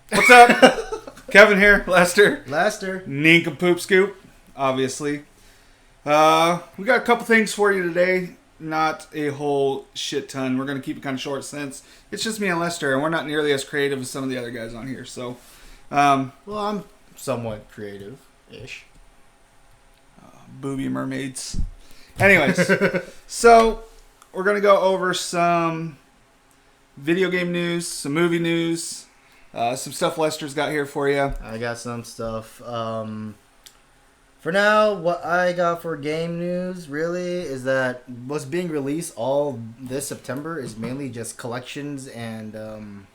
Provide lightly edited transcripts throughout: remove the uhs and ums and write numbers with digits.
What's up? Kevin here, Lester. Lester. Nincompoop Scoop, obviously. We got a couple things for you today. Not a whole shit ton. We're going to keep it kind of short since it's just me and Lester, and we're not nearly as creative as some of the other guys on here. So, well, I'm somewhat creative-ish. Booby mermaids. Anyways, so we're going to go over some video game news, some movie news, some stuff Lester's got here for you. I got some stuff. For now, what I got for game news really is that what's being released all this September is mainly just collections and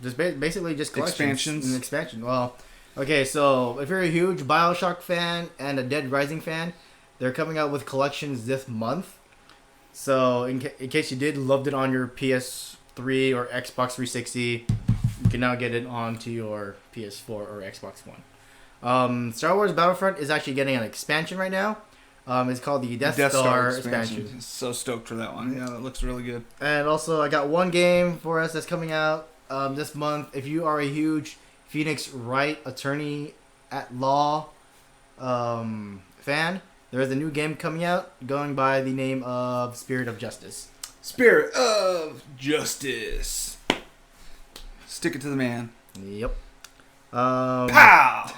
just basically just collections Expansions. and expansion. Well, okay, so if you're a huge BioShock fan and a Dead Rising fan, they're coming out with collections this month. So in case you loved it on your PS3 or Xbox 360, you can now get it onto your PS4 or Xbox One. Star Wars Battlefront is actually getting an expansion right now. It's called the Death Star expansion. So stoked for that one. Yeah, that looks really good. And also, I got one game for us that's coming out this month. If you are a huge Phoenix Wright attorney at law fan, there is a new game coming out going by the name of Spirit of Justice. Spirit of Justice. Stick it to the man. Yep. Pow!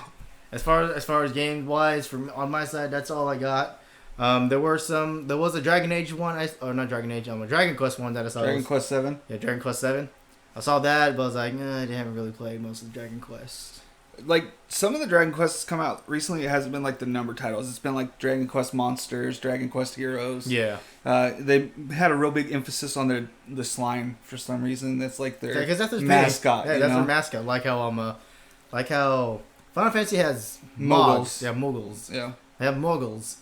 As far as game wise, on my side, that's all I got. There was a Dragon Age one, not Dragon Age, a Dragon Quest one that I saw. Dragon Quest 7. Yeah, Dragon Quest 7. I saw that, but I was like, I haven't really played most of the Dragon Quest. Like, some of the Dragon Quests come out recently, it hasn't been like the number titles. It's been like Dragon Quest Monsters, Dragon Quest Heroes. Yeah. They had a real big emphasis on the slime for some reason. That's like their mascot. Yeah, that's their mascot. Like how Final Fantasy has Mogs. Yeah, Moogles. Yeah. They have Moogles.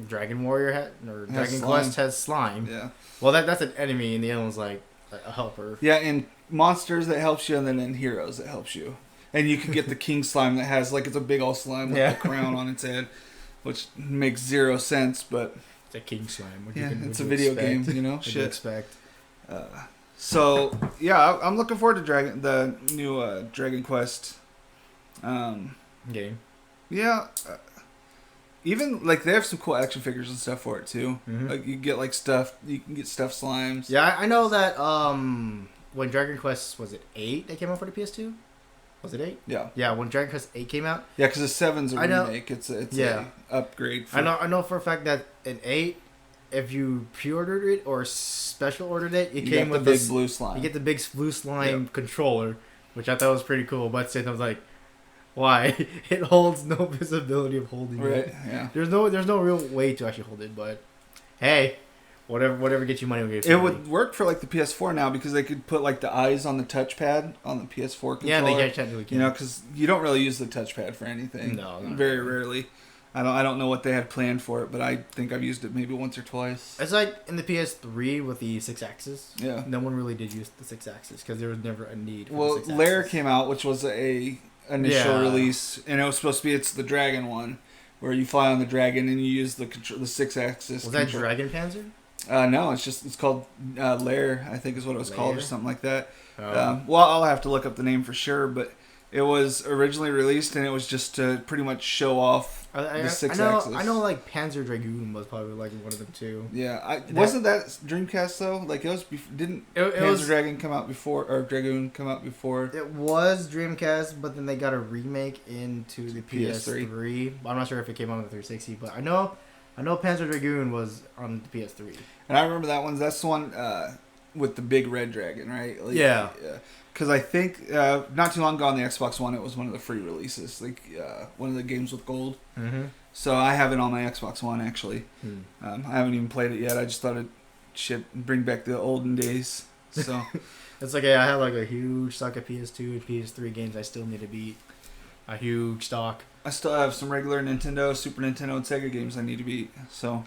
Dragon Warrior Dragon Quest has slime. Yeah. Well, that's an enemy, and the other one's like a helper. Yeah, in Monsters that helps you, and then in Heroes that helps you. And you can get the King Slime that has, like, it's a big old slime with a crown on its head, which makes zero sense, but... It's a King Slime. It's a video game, you know? Shit. Expect. So, yeah, I'm looking forward to the new Dragon Quest game. Yeah. Even, like, they have some cool action figures and stuff for it, too. Mm-hmm. Like, you can get stuffed slimes. Yeah, I know that, when Dragon Quest, was it 8 that came out for the PS2? Was it 8? Yeah. Yeah, when Dragon Quest 8 came out. Yeah, because the 7's a remake. It's a upgrade. I know for a fact that in 8, if you pre-ordered it or special ordered it, it came with the big blue slime. You get the big blue slime controller, which I thought was pretty cool. But at the same time, I was like, why? It holds no visibility of holding it. Right, yeah. There's no real way to actually hold it, but hey, whatever gets you money will get you money. Would work for like the PS4 now because they could put like the eyes on the touchpad on the PS4 controller. Yeah, they can. You know, because you don't really use the touchpad for anything. No, very rarely. I don't know what they had planned for it, but I think I've used it maybe once or twice. It's like in the PS3 with the 6-axis. Yeah. No one really did use the 6-axis because there was never a need for the 6-axis. Lair came out, which was a initial release, and it was supposed to be the dragon one, where you fly on the dragon and you use the 6-axis. Was that Dragon Panzer? No, it's called Lair, I think is what it was called, or something like that. Oh. Well, I'll have to look up the name for sure, but it was originally released, and it was just to pretty much show off the 6-axis. I know, like, Panzer Dragoon was probably, like, one of them, too. Yeah, wasn't that Dreamcast, though? Like, it was... Didn't Panzer Dragoon come out before... Or Dragoon come out before? It was Dreamcast, but then they got a remake into the PS3. I'm not sure if it came out on the 360, but I know Panzer Dragoon was on the PS3. And I remember that one. That's the one with the big red dragon, right? Like, yeah. Because I think not too long ago on the Xbox One, it was one of the free releases, like one of the games with gold. Mm-hmm. So I have it on my Xbox One, actually. I haven't even played it yet. I just thought bring back the olden days. So it's like I have like a huge stock of PS2 and PS3 games I still need to beat. A huge stock. I still have some regular Nintendo, Super Nintendo, and Sega games I need to beat. So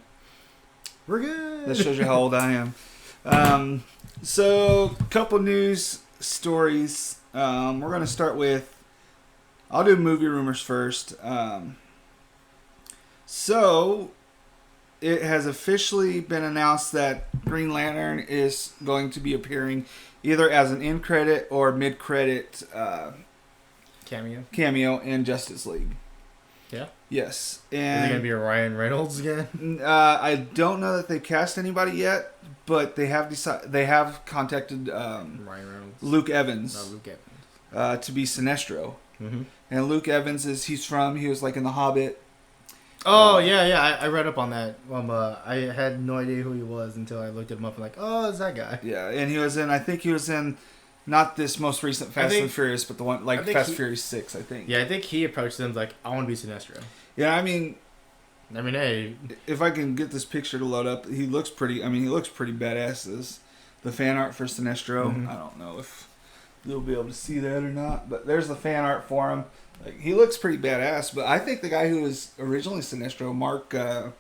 we're good. That shows you how old I am. So couple news stories. We're going to start with... I'll do movie rumors first. So, it has officially been announced that Green Lantern is going to be appearing either as an end credit or mid credit cameo in Justice League. Yeah. Yes. And is it gonna be a Ryan Reynolds again? I don't know that they've cast anybody yet, but they have contacted Ryan Reynolds. Luke Evans. No, Luke Evans. To be Sinestro. Mm-hmm. And Luke Evans he was like in The Hobbit. Oh yeah, I read up on that. I had no idea who he was until I looked him up and like, oh, it's that guy. Yeah, and I think he was in not this most recent Fast and Furious, but the one Fast and Furious 6, I think. Yeah, I think he approached them like, I want to be Sinestro. Yeah, I mean, hey, if I can get this picture to load up, he looks pretty badass as the fan art for Sinestro. Mm-hmm. I don't know if you'll be able to see that or not, but there's the fan art for him. Like, he looks pretty badass, but I think the guy who was originally Sinestro, Mark, I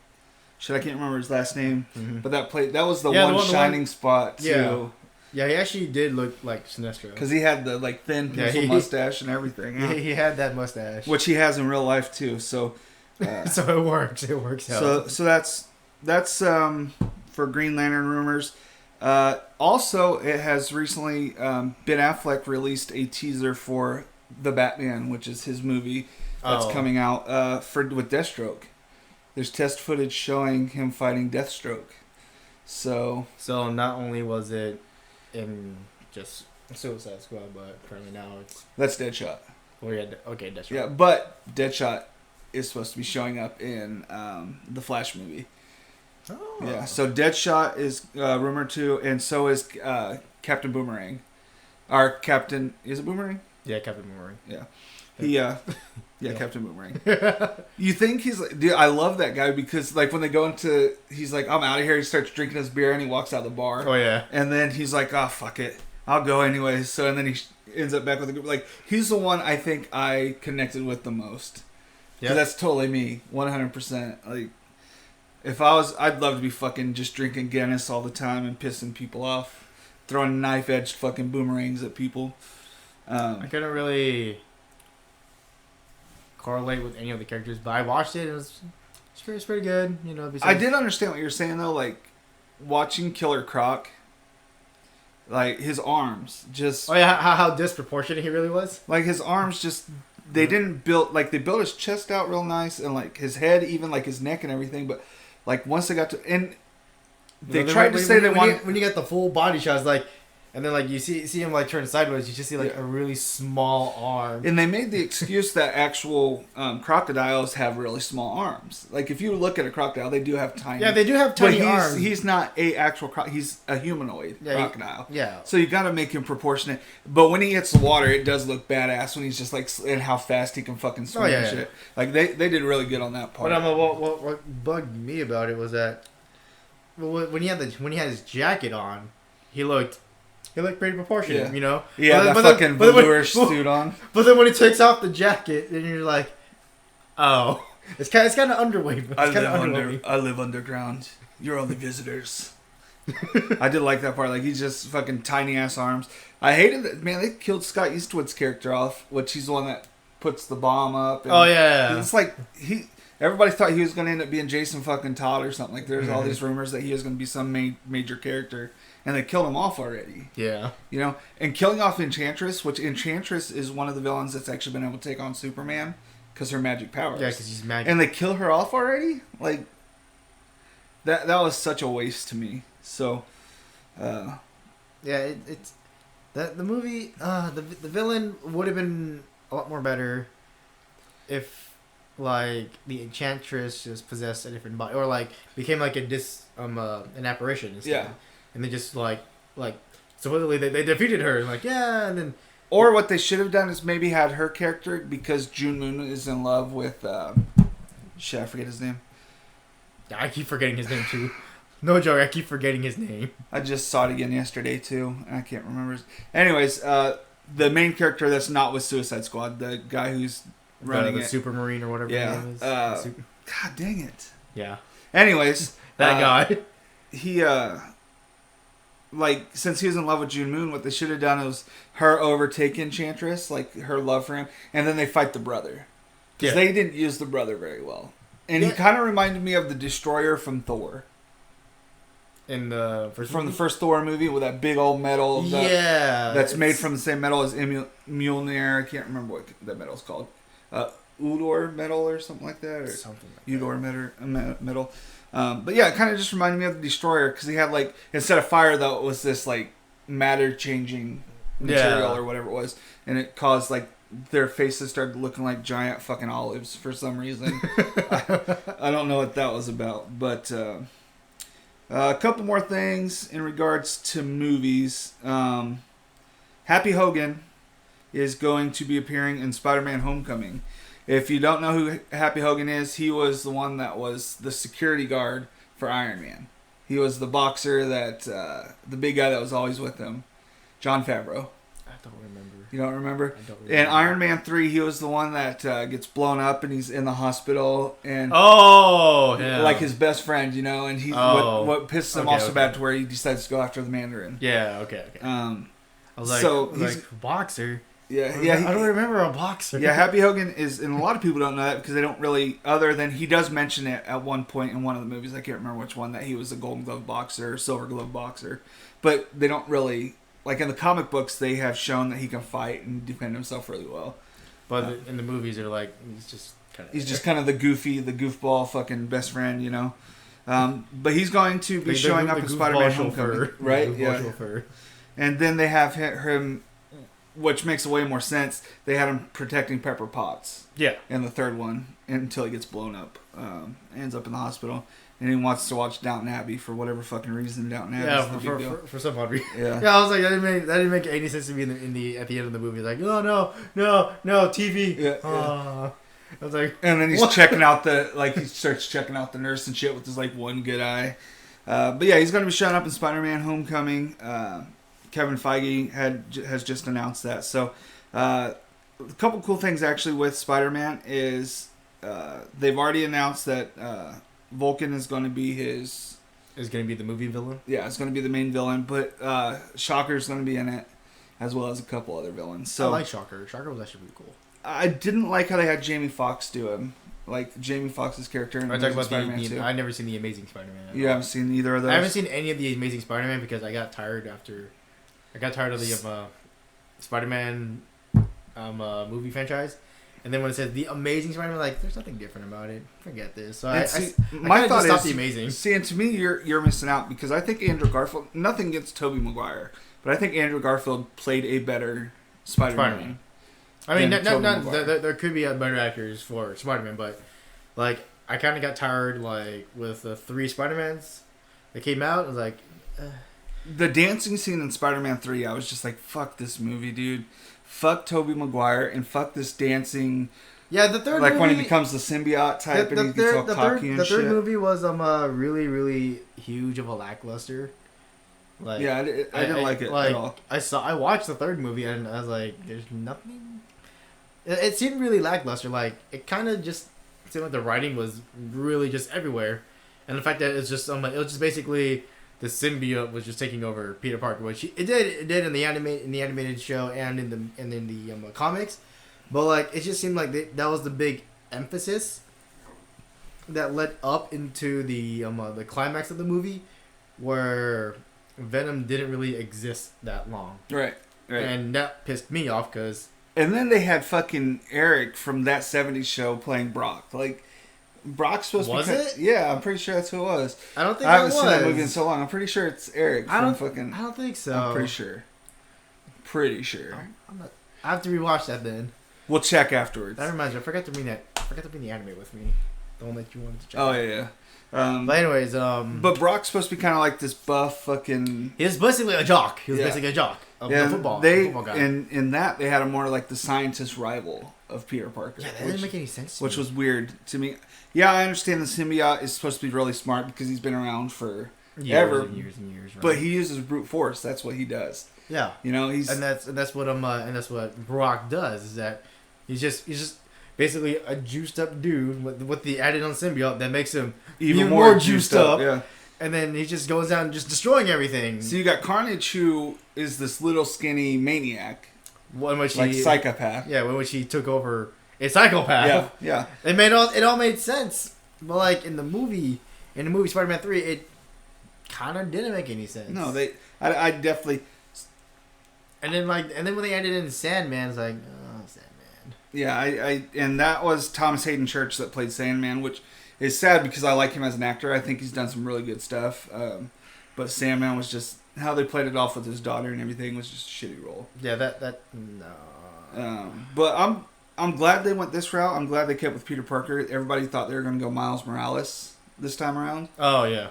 can't remember his last name, but that was the one shining spot too. Yeah, he actually did look like Sinestro because he had the thin pencil mustache and everything. Yeah. He had that mustache, which he has in real life too. So, so it works. It works out. So that's for Green Lantern rumors. Also, it has recently Ben Affleck released a teaser for The Batman, which is his movie that's coming out with Deathstroke. There's test footage showing him fighting Deathstroke. So not only was it in just Suicide Squad, but currently now that's Deadshot. Oh yeah, okay, Deadshot. Yeah, but Deadshot is supposed to be showing up in the Flash movie. Oh. Yeah, so Deadshot is rumored to, and so is Captain Boomerang. Our Captain, is it Boomerang? Yeah, Captain Boomerang. Yeah. Captain Boomerang. You think he's like, dude, I love that guy because when they go into, he's like, I'm out of here. He starts drinking his beer and he walks out the bar. Oh yeah. And then he's like, oh fuck it, I'll go anyways. So and then he ends up back with the group. He's the one I think I connected with the most. Yeah, that's totally me, 100%. I'd love to be fucking just drinking Guinness all the time and pissing people off, throwing knife-edged fucking boomerangs at people. I couldn't really correlate with any of the characters, but I watched it. It's pretty good. I did understand what you're saying though. Watching Killer Croc, his arms just. Oh yeah, how disproportionate he really was. His arms just. They didn't build they built his chest out real nice and his head, even his neck and everything. But once they got to they tried to say they wanted when you get the full body shots and then you see him turn sideways, you just see a really small arm. And they made the excuse that actual crocodiles have really small arms. If you look at a crocodile, they do have tiny. Yeah, they do have tiny arms. He's not a actual he's a humanoid crocodile. Yeah. So you got to make him proportionate. But when he hits the water, it does look badass when he's just and how fast he can fucking swim and shit. They did really good on that part. But what bugged me about it was that when he had his jacket on, he looked pretty proportionate, Yeah, that fucking velour suit on. But then when he takes off the jacket, then you're like, oh, it's kind of underweight. I live underground. You're only visitors. I did like that part. He's just fucking tiny ass arms. I hated that. Man, they killed Scott Eastwood's character off, which he's the one that puts the bomb up. And oh yeah. It's everybody thought he was going to end up being Jason fucking Todd or something. There's all these rumors that he was going to be some major character. And they killed him off already. Yeah. And killing off Enchantress, which Enchantress is one of the villains that's actually been able to take on Superman because her magic powers. Yeah, because she's magic. And they kill her off already? That was such a waste to me. So, yeah, it's the movie. The villain would have been a lot more better if the Enchantress just possessed a different body, or became an apparition instead. Yeah. And they just supposedly they defeated her and and then. Or what they should have done is maybe had her character, because June Moon is in love with I forget his name. I keep forgetting his name too. No joke, I keep forgetting his name. I just saw it again yesterday too, and I can't remember. Anyways, the main character that's not with Suicide Squad, the guy who's running the Super Marine or whatever his name is. God dang it. Yeah. Anyways, that guy. He since he was in love with June Moon, what they should have done was her overtake Enchantress, her love for him, and then they fight the brother. Because they didn't use the brother very well. And he kind of reminded me of the Destroyer from Thor. In the first From the first Thor movie with that big old metal. That's made from the same metal as Mjolnir. I can't remember what that metal's called. Udor metal or something like that. Or something like Udor metal. But yeah, it kind of just reminded me of the Destroyer because he had like, instead of fire though, it was this like matter changing material or whatever it was. And it caused like their faces started looking like giant fucking olives for some reason. I don't know what that was about, but a couple more things in regards to movies. Happy Hogan is going to be appearing in Spider-Man Homecoming. If you don't know who Happy Hogan is, he was the one that was the security guard for Iron Man. He was the boxer that, the big guy that was always with him, Jon Favreau. I don't remember. You don't remember? I don't remember. In Iron Man 3, he was the one that gets blown up and he's in the hospital. And like his best friend, you know, and what pisses him off so bad to where he decides to go after the Mandarin. Yeah, okay. I was like, boxer? Yeah. I don't remember a boxer. Yeah, Happy Hogan is, and a lot of people don't know that because they don't really, other than he does mention it at one point in one of the movies, I can't remember which one, that he was a Golden Glove boxer, Silver Glove boxer. But they don't really, like in the comic books, they have shown that he can fight and defend himself really well. But in the movies, they're like, he's just kind of the goofball fucking best friend, you know. But he's going to be showing up in Spider-Man Homecoming, right? Yeah. And then they have him, which makes way more sense. They had him protecting Pepper Potts. Yeah. In the third one until he gets blown up, ends up in the hospital, and he wants to watch Downton Abbey for whatever fucking reason. Downton Abbey. For some odd reason. Yeah. Yeah, I was like, that didn't make any sense to me at the end of the movie. Like, no, TV. Yeah. I was like, and then he's checking out he starts checking out the nurse and shit with his like one good eye. But yeah, he's going to be showing up in Spider-Man Homecoming. Kevin Feige has just announced that. So, a couple cool things actually with Spider-Man is they've already announced that Vulcan is going to be his... Is going to be the movie villain? Yeah, it's going to be the main villain, but Shocker's going to be in it, as well as a couple other villains. So I like Shocker. Shocker was actually pretty cool. I didn't like how they had Jamie Foxx do him. Like Jamie Foxx's character in Spider-Man 2. I've never seen the Amazing Spider-Man. You haven't seen either of those? I haven't seen any of the Amazing Spider-Man because I got tired of the Spider-Man movie franchise, and then when it says the Amazing Spider-Man, like there's nothing different about it. Forget this. So my thought is the Amazing. See, and to me, you're missing out because I think Andrew Garfield. Nothing against Tobey Maguire, but I think Andrew Garfield played a better Spider-Man. I mean, there could be better actors for Spider-Man, but like I kind of got tired like with the 3 Spider-Mans that came out. I was like. The dancing scene in Spider-Man 3, I was just like, fuck this movie, dude. Fuck Tobey Maguire and fuck this dancing. Yeah, the third like movie... when he becomes the symbiote type and he gets all cocky and shit. The third movie was really, really huge of a lackluster. Like, yeah, I didn't like it at all. I watched the third movie and I was like, there's nothing... It seemed really lackluster. Like, it kind of just seemed like the writing was really just everywhere. And the fact that it's just... it was just basically... The symbiote was just taking over Peter Parker, which it did in the animated show and in the comics, but like it just seemed like that was the big emphasis that led up into the climax of the movie, where Venom didn't really exist that long. Right. And that pissed me off because. And then they had fucking Eric from That 70s Show playing Brock, like. Brock's supposed to be... Was it? Yeah, I'm pretty sure that's who it was. I don't think I haven't seen that movie in so long. I'm pretty sure it's Eric I don't think so. I'm pretty sure. Pretty sure. I have to rewatch that then. We'll check afterwards. That reminds me, I forgot to bring the anime with me. The one that you wanted to check. Oh, yeah. But anyways, But Brock's supposed to be kind of like this buff fucking... He was basically a jock. He was basically a jock of the football guy. In that, they had him more like the scientist rival of Peter Parker. Yeah, that didn't make any sense to Which me. was weird to me. Yeah, I understand the symbiote is supposed to be really smart because he's been around for years and years. Right? But he uses brute force. That's what he does. Yeah, you know, that's what Brock does. Is that he's just basically a juiced up dude with the added on symbiote that makes him even more juiced up. Yeah, and then he just goes down just destroying everything. So you got Carnage, who is this little skinny maniac, psychopath. Yeah, in which he took over. A psychopath. Yeah. It all made sense But like in the movie Spider-Man 3, it kind of didn't make any sense. No, I definitely. And then when they added in Sandman, it's like, oh, Sandman. Yeah, and that was Thomas Hayden Church that played Sandman, which is sad because I like him as an actor. I think he's done some really good stuff. But Sandman was just how they played it off with his daughter and everything was just a shitty role. Yeah, that no. But I'm glad they went this route. I'm glad they kept with Peter Parker. Everybody thought they were going to go Miles Morales this time around. Oh yeah.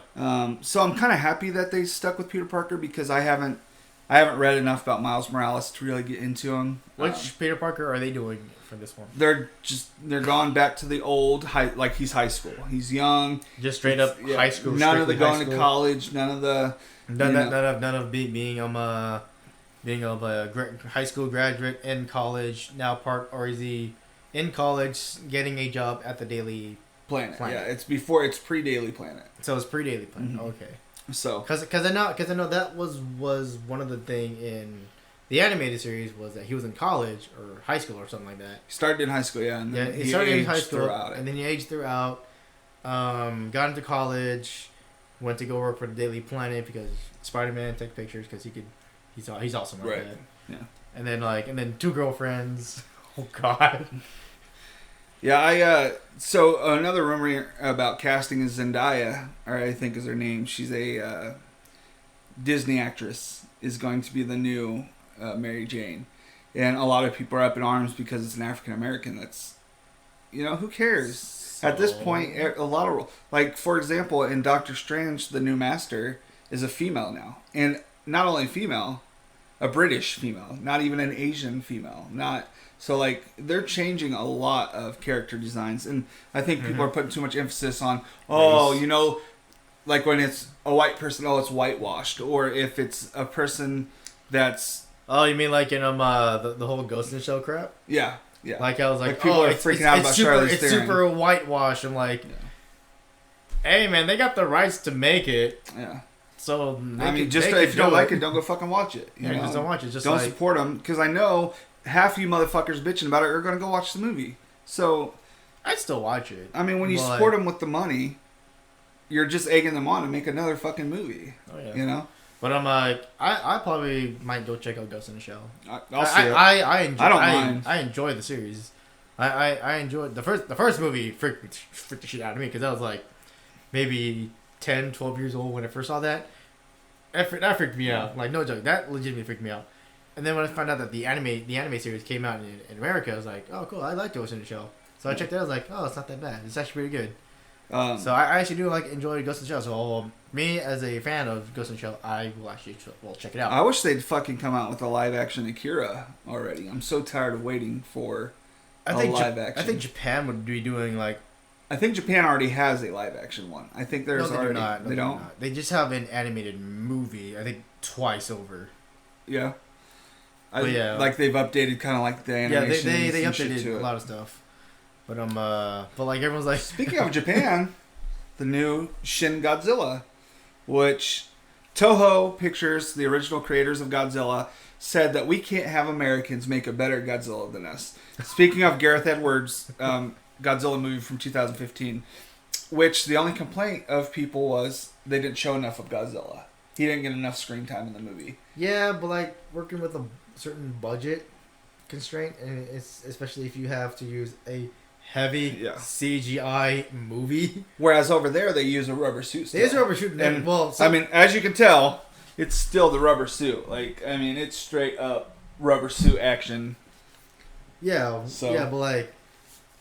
So I'm kind of happy that they stuck with Peter Parker because I haven't read enough about Miles Morales to really get into him. Which Peter Parker are they doing for this one? They're gone back to the old he's high school. He's young. Just straight up high school. None of the going to college. None of the none of being a high school graduate in college now or is he in college getting a job at the Daily Planet. Yeah, it's pre-Daily Planet. So it's pre-Daily Planet. Mm-hmm. Okay. So because I know that was one of the thing in the animated series was that he was in college or high school or something like that. He started in high school, yeah. And then he started in high school, and then he aged throughout. Got into college, went to go work for the Daily Planet because Spider-Man took pictures because he's awesome like right. that. Yeah. And then 2 girlfriends. Oh God. Yeah, so another rumor about casting is Zendaya, or I think is her name. She's a Disney actress, is going to be the new Mary Jane. And a lot of people are up in arms because it's an African American. That's, who cares? So... At this point, a lot of, like, for example, in Doctor Strange, the new Master is a female now. And not only female, a British female, not even an Asian female, So, like, they're changing a lot of character designs. And I think people are putting too much emphasis on, like when it's a white person, it's whitewashed. Or if it's a person that's... Oh, you mean like in the whole Ghost in the Shell crap? Yeah. Like, I was like, people are freaking out about Charlize Theron. It's super whitewashed. I'm like, hey, man, they got the rights to make it. Yeah. So, if you don't like it, don't go fucking watch it. Just don't watch it. Just don't support them. Because I know... half you motherfuckers bitching about it are going to go watch the movie. So... I'd still watch it. I mean, when you support them with the money, you're just egging them on to make another fucking movie. Oh, yeah. But I'm like, I probably might go check out Ghost in the Shell. I'll see it. I don't mind. I enjoy the series. I enjoyed... The first movie freaked the shit out of me because I was like maybe 10, 12 years old when I first saw that. That freaked me out. Like, no joke. That legitimately freaked me out. And then when I found out that the anime series came out in America, I was like, oh, cool, I like Ghost in the Shell. So I checked it out, I was like, oh, it's not that bad. It's actually pretty good. So I actually do enjoy Ghost in the Shell. So me, as a fan of Ghost in the Shell, I will actually check it out. I wish they'd fucking come out with a live-action Akira already. I'm so tired of waiting for live-action. I think Japan would be doing, like... I think Japan already has a live-action one. I think there's already... No, they don't? Not. They just have an animated movie, I think, twice over. Yeah. Yeah, like they've updated kind of like the animation. Yeah, they updated a lot of stuff. But like everyone's like. Speaking of Japan, the new Shin Godzilla, which Toho Pictures, the original creators of Godzilla, said that we can't have Americans make a better Godzilla than us. Speaking of Gareth Edwards' Godzilla movie from 2015, which the only complaint of people was they didn't show enough of Godzilla. He didn't get enough screen time in the movie. Yeah, but like working with a certain budget constraint, and it's especially if you have to use a heavy CGI movie. Whereas over there they use a rubber suit. They use a rubber suit, and I mean, as you can tell, it's still the rubber suit. Like, I mean, it's straight up rubber suit action. Yeah, but like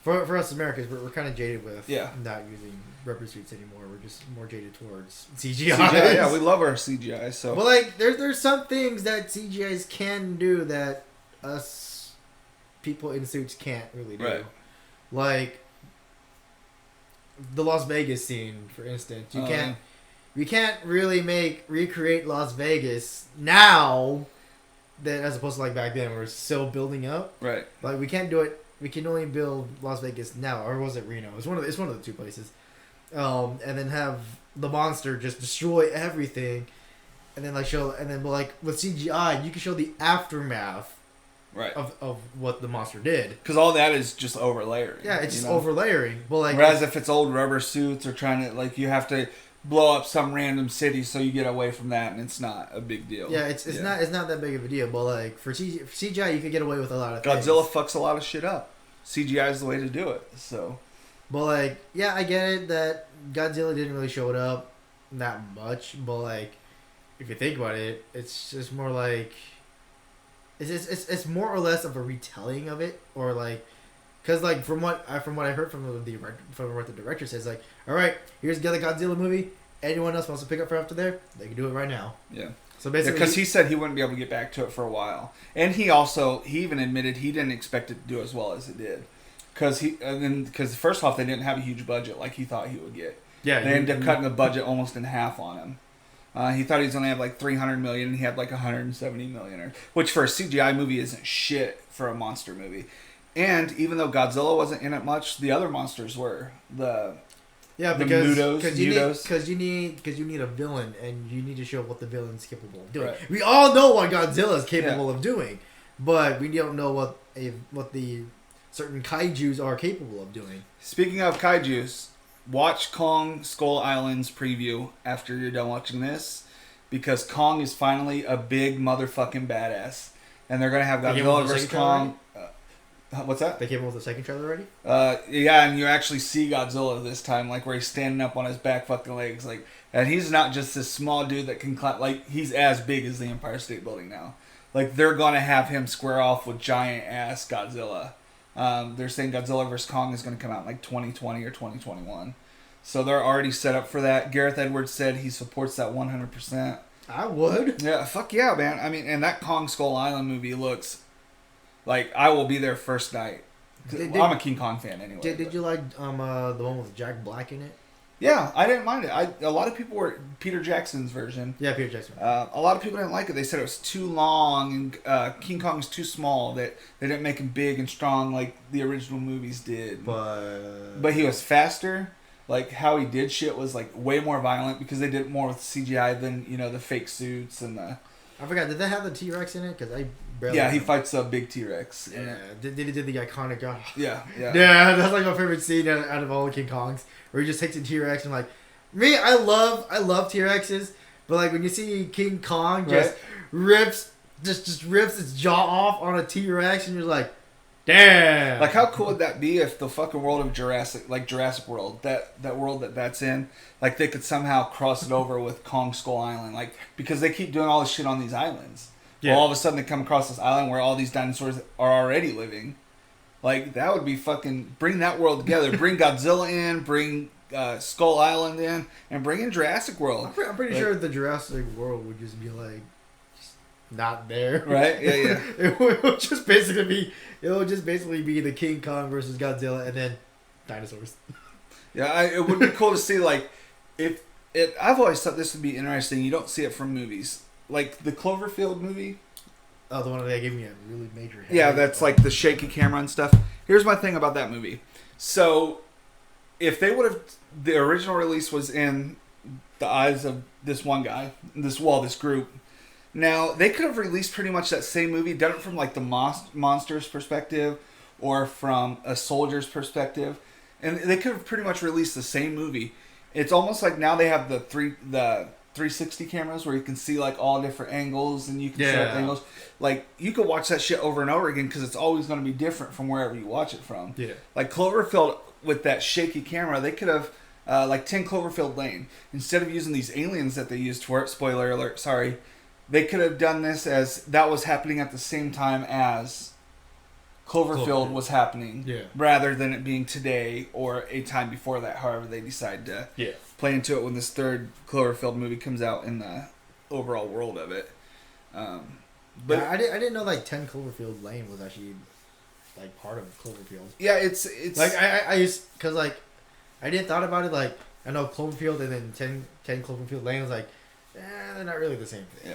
for us Americans, we're kind of jaded with not using rubber suits anymore. We're just more jaded towards CGI. Yeah, we love our CGI. So, well, like there's some things that CGIs can do that us people in suits can't really do. Right. Like the Las Vegas scene, for instance. You can't really recreate Las Vegas now that as opposed to like back then where it's still building up. Right. Like we can't do it. We can only build Las Vegas now, or was it Reno? It's one of the two places. And then have the monster just destroy everything, and then with CGI you can show the aftermath right. of what the monster did. Because all that is just overlayering. Yeah, it's just overlayering. But like, whereas if it's old rubber suits or trying to, like, you have to blow up some random city so you get away from that, and it's not a big deal. Yeah, it's not that big of a deal. But like for CGI, you could get away with a lot of things. Godzilla fucks a lot of shit up. CGI is the way to do it. So, but like, yeah, I get it that Godzilla didn't really show it up that much. But like, if you think about it, it's just more like it's more or less of a retelling of it, or like. Because like from what I heard from what the director says, like, all right, here's the other Godzilla movie. Anyone else wants to pick up for after there, they can do it right now. Yeah. So basically, because he said he wouldn't be able to get back to it for a while, and he even admitted he didn't expect it to do as well as it did, because first off they didn't have a huge budget like he thought he would get. Yeah. They ended up cutting the budget almost in half on him. He thought he was only have like $300 million, and he had like $170 million, which for a CGI movie isn't shit for a monster movie. And even though Godzilla wasn't in it much, the other monsters were because you need a villain, and you need to show what the villain's capable of doing. Right. We all know what Godzilla is capable of doing, but we don't know what the certain kaiju's are capable of doing. Speaking of kaiju's, watch Kong Skull Island's preview after you're done watching this, because Kong is finally a big motherfucking badass, and they're gonna have Godzilla vs. Kong. What's that? They came up with the second trailer already? Yeah, and you actually see Godzilla this time, like where he's standing up on his back fucking legs, like, and he's not just this small dude that can climb, like, he's as big as the Empire State Building now. Like, they're gonna have him square off with giant ass Godzilla. They're saying Godzilla vs. Kong is gonna come out in like 2020 or 2021. So they're already set up for that. Gareth Edwards said he supports that 100%. I would. Yeah, fuck yeah, man. I mean, and that Kong Skull Island movie looks like I will be there first night. I'm a King Kong fan anyway. Did you like the one with Jack Black in it? Yeah, I didn't mind it. A lot of people were Peter Jackson's version. Yeah, Peter Jackson. A lot of people didn't like it. They said it was too long, and King Kong's too small. That they didn't make him big and strong like the original movies did. But he was faster. Like how he did shit was like way more violent because they did more with CGI than the fake suits and the. I forgot. Did they have the T-Rex in it? Because I barely. Yeah, he fights a big T-Rex. Yeah, did he did the iconic? Yeah. Yeah, that's like my favorite scene out of all the King Kongs, where he just takes a T-Rex and like, me, I love T-Rexes, but like when you see King Kong just rips its jaw off on a T-Rex, and you're like, damn. Like how cool would that be if the fucking world of Jurassic World, that world that's in, like they could somehow cross it over with Kong Skull Island, like because they keep doing all this shit on these islands. Yeah. Well, all of a sudden they come across this island where all these dinosaurs are already living. Like that would be fucking bring that world together. Bring Godzilla in, bring Skull Island in, and bring in Jurassic World. I'm pretty sure the Jurassic World would just be like not there. Right? Yeah. It would just basically be the King Kong versus Godzilla, and then dinosaurs. Yeah, it would be cool to see like I've always thought this would be interesting. You don't see it from movies. Like the Cloverfield movie. Oh, the one that gave me a really major headache. Yeah, that's like the shaky camera and stuff. Here's my thing about that movie. So, if they would have... The original release was in the eyes of this one guy. This group. Now, they could have released pretty much that same movie, done it from like the monster's perspective or from a soldier's perspective. And they could have pretty much released the same movie. It's almost like now they have the 360 cameras where you can see like all different angles and you can set up angles. Like you could watch that shit over and over again because it's always going to be different from wherever you watch it from. Yeah. Like Cloverfield with that shaky camera, they could have like 10 Cloverfield Lane, instead of using these aliens that they used for it. Spoiler alert! Sorry, they could have done this as that was happening at the same time as Cloverfield was happening, rather than it being today or a time before that. However, they decide to play into it when this third Cloverfield movie comes out in the overall world of it. But I didn't know like 10 Cloverfield Lane was actually like part of Cloverfield. Yeah, it's like I used because like I didn't thought about it. Like I know Cloverfield and then 10 Cloverfield Lane was like, they're not really the same thing.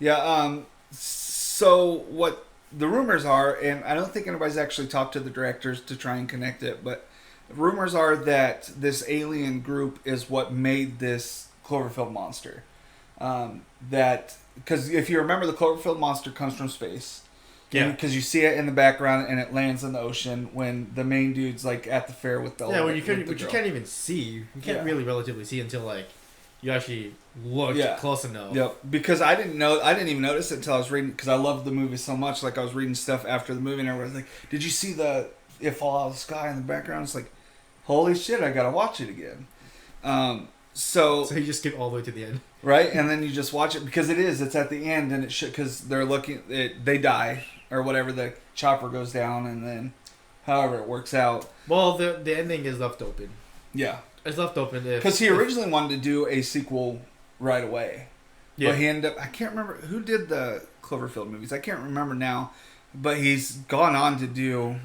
Yeah. So what the rumors are, and I don't think anybody's actually talked to the directors to try and connect it, but rumors are that this alien group is what made this Cloverfield monster. That because if you remember, the Cloverfield monster comes from space. Yeah. Because you see it in the background and it lands in the ocean when the main dude's like at the fair with the Well, you can't even see. You can't really relatively see until like you actually look close enough. Yep. Because I didn't even notice it until I was reading, because I loved the movie so much. Like I was reading stuff after the movie and everyone was like, "Did you see it fall out of the sky in the background?" It's like, holy shit, I gotta watch it again. So you just skip all the way to the end, right? And then you just watch it because it's at the end, and it should, because they die or whatever, the chopper goes down, and then however it works out. Well, the ending is left open. Yeah, it's left open because he originally wanted to do a sequel right away. Yeah, but he ended up, I can't remember who did the Cloverfield movies. I can't remember now, but he's gone on to do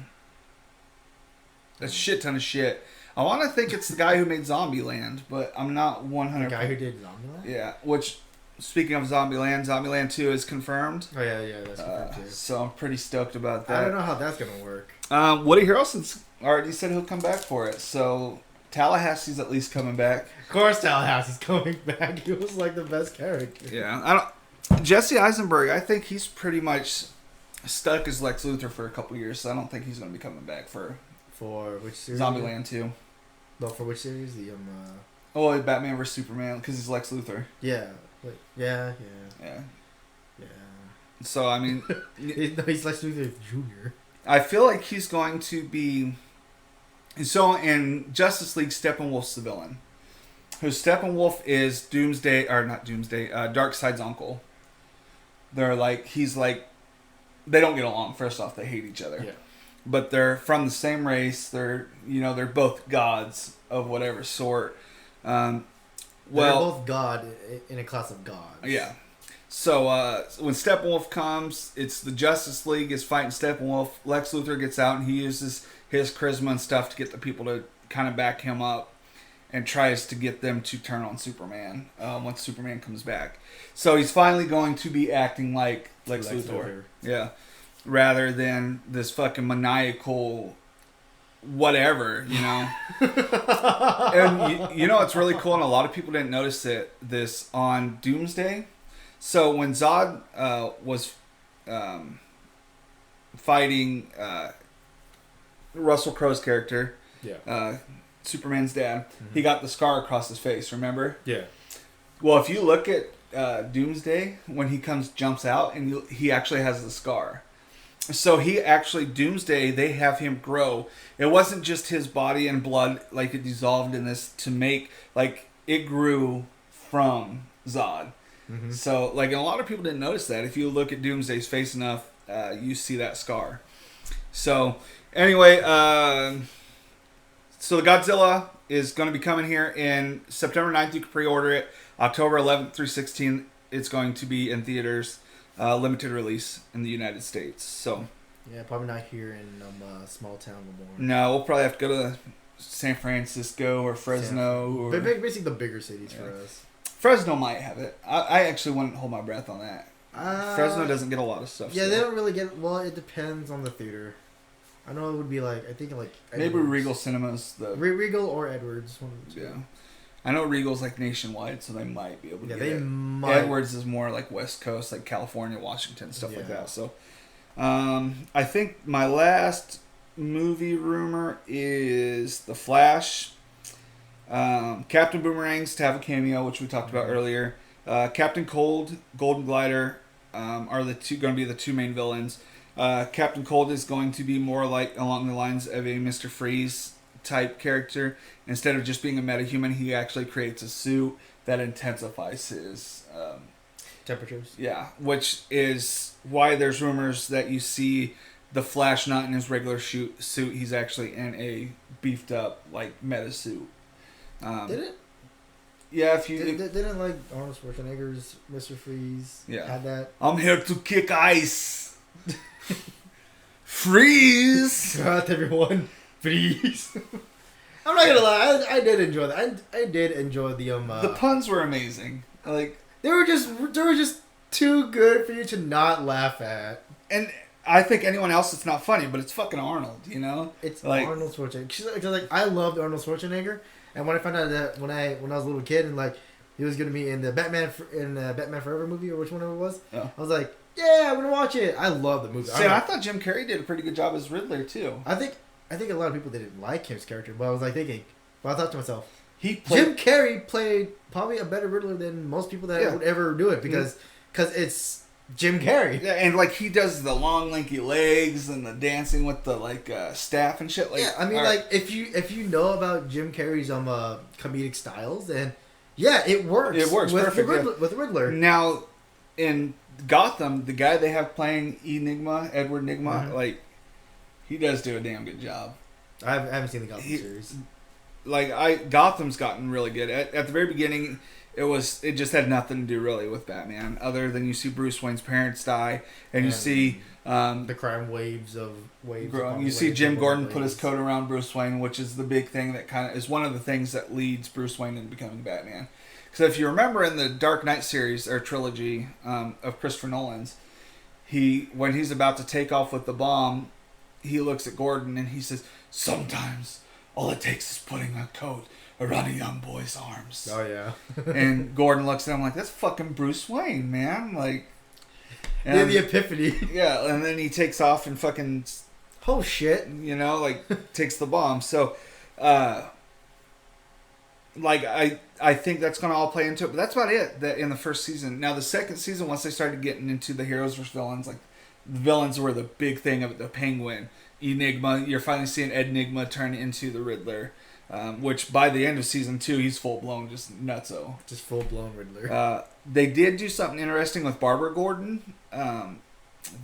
a shit ton of shit. I want to think it's the guy who made Zombieland, but I'm not 100%. The guy who did Zombieland? Yeah, which, speaking of Zombieland 2 is confirmed. Oh, yeah, that's confirmed too. So I'm pretty stoked about that. I don't know how that's going to work. Woody Harrelson's already said he'll come back for it, so Tallahassee's at least coming back. Of course Tallahassee's coming back. He was like the best character. Yeah, Jesse Eisenberg, I think he's pretty much stuck as Lex Luthor for a couple years, so I don't think he's going to be coming back for which series? Zombieland 2. No, for which series? Batman vs Superman, because he's Lex Luthor. Yeah. Yeah. So I mean, he's Lex Luthor Jr. I feel like he's going to be. So in Justice League, Steppenwolf's the villain. Who Steppenwolf is Darkseid's uncle. He's like, they don't get along. First off, they hate each other. Yeah. But they're from the same race. They're both gods of whatever sort. They're both god in a class of gods. Yeah. So when Steppenwolf comes, it's the Justice League is fighting Steppenwolf. Lex Luthor gets out and he uses his charisma and stuff to get the people to kind of back him up, and tries to get them to turn on Superman once Superman comes back. So he's finally going to be acting like Lex Luthor. Yeah. Rather than this fucking maniacal whatever, And you know what's really cool, and a lot of people didn't notice this on Doomsday. So when Zod was fighting Russell Crowe's character, Superman's dad, he got the scar across his face, remember? Yeah. Well, if you look at Doomsday, when he jumps out, and he actually has the scar. So Doomsday, they have him grow. It wasn't just his body and blood, like it dissolved in this to make, like, it grew from Zod. Mm-hmm. So, like, and a lot of people didn't notice that. If you look at Doomsday's face enough, you see that scar. So, anyway, so the Godzilla is going to be coming here in September 9th. You can pre-order it. October 11th through 16th, it's going to be in theaters. Limited release in the United States. So yeah, probably not here in small town Lemoore. No, we'll probably have to go to San Francisco or Fresno. Or basically the bigger cities for us. Fresno might have it. I actually wouldn't hold my breath on that. Fresno doesn't get a lot of stuff. Yeah, they don't really get. Well, it depends on the theater. I know it would be like Edwards. Maybe Regal Cinemas. Regal or Edwards. Yeah. I know Regal's like nationwide, so they might be able to get it. Might. Edwards is more like West Coast, like California, Washington, stuff like that. So, I think my last movie rumor is The Flash. Captain Boomerang's to have a cameo, which we talked about earlier. Captain Cold, Golden Glider are going to be the two main villains. Captain Cold is going to be more like along the lines of a Mr. Freeze type character. Instead of just being a metahuman, he actually creates a suit that intensifies his temperatures. Yeah, which is why there's rumors that you see the Flash not in his regular suit. He's actually in a beefed up like meta suit. Did it? Yeah, if you didn't like Arnold Schwarzenegger's Mr. Freeze had that. I'm here to kick ice. Freeze! God, everyone, freeze! I'm not gonna lie, I did enjoy that. I did enjoy the the puns were amazing. Like they were just too good for you to not laugh at. And I think anyone else, it's not funny, but it's fucking Arnold. It's like Arnold Schwarzenegger. Cause like I loved Arnold Schwarzenegger, and when I found out that when I was a little kid and like he was gonna be in the Batman Forever movie or which one it was, I was like, yeah, I'm gonna watch it. I love the movie. See, I thought Jim Carrey did a pretty good job as Riddler too. I think a lot of people didn't like his character, but I was like thinking, but I thought to myself, Jim Carrey played probably a better Riddler than most people that would ever do it because it's Jim Carrey. Yeah, and like he does the long lanky legs and the dancing with the staff and shit. Like, yeah, I mean, like if you know about Jim Carrey's comedic styles, then yeah, it works. It works with perfect with Riddler. Now, in Gotham, the guy they have playing Edward Nygma, like he does do a damn good job. I haven't seen the Gotham series. Gotham's gotten really good. At the very beginning, it just had nothing to do really with Batman, other than you see Bruce Wayne's parents die, and you see the crime waves. You see Jim Gordon put his coat around Bruce Wayne, which is the big thing that kind of is one of the things that leads Bruce Wayne into becoming Batman. Because if you remember in the Dark Knight series or trilogy of Christopher Nolan's, when he's about to take off with the bomb, he looks at Gordon and he says, "Sometimes all it takes is putting a coat around a young boy's arms." Oh yeah. And Gordon looks at him like, "That's fucking Bruce Wayne, man!" Like, and the epiphany. Yeah, and then he takes off and fucking, oh shit, takes the bomb. So, I think that's gonna all play into it. But that's about it. That in the first season. Now the second season, once they started getting into the heroes versus villains, like the villains were the big thing of it. The Penguin, Enigma. You're finally seeing Enigma turn into the Riddler. Which by the end of season 2, he's full blown, just nutso. Just full blown Riddler. They did do something interesting with Barbara Gordon.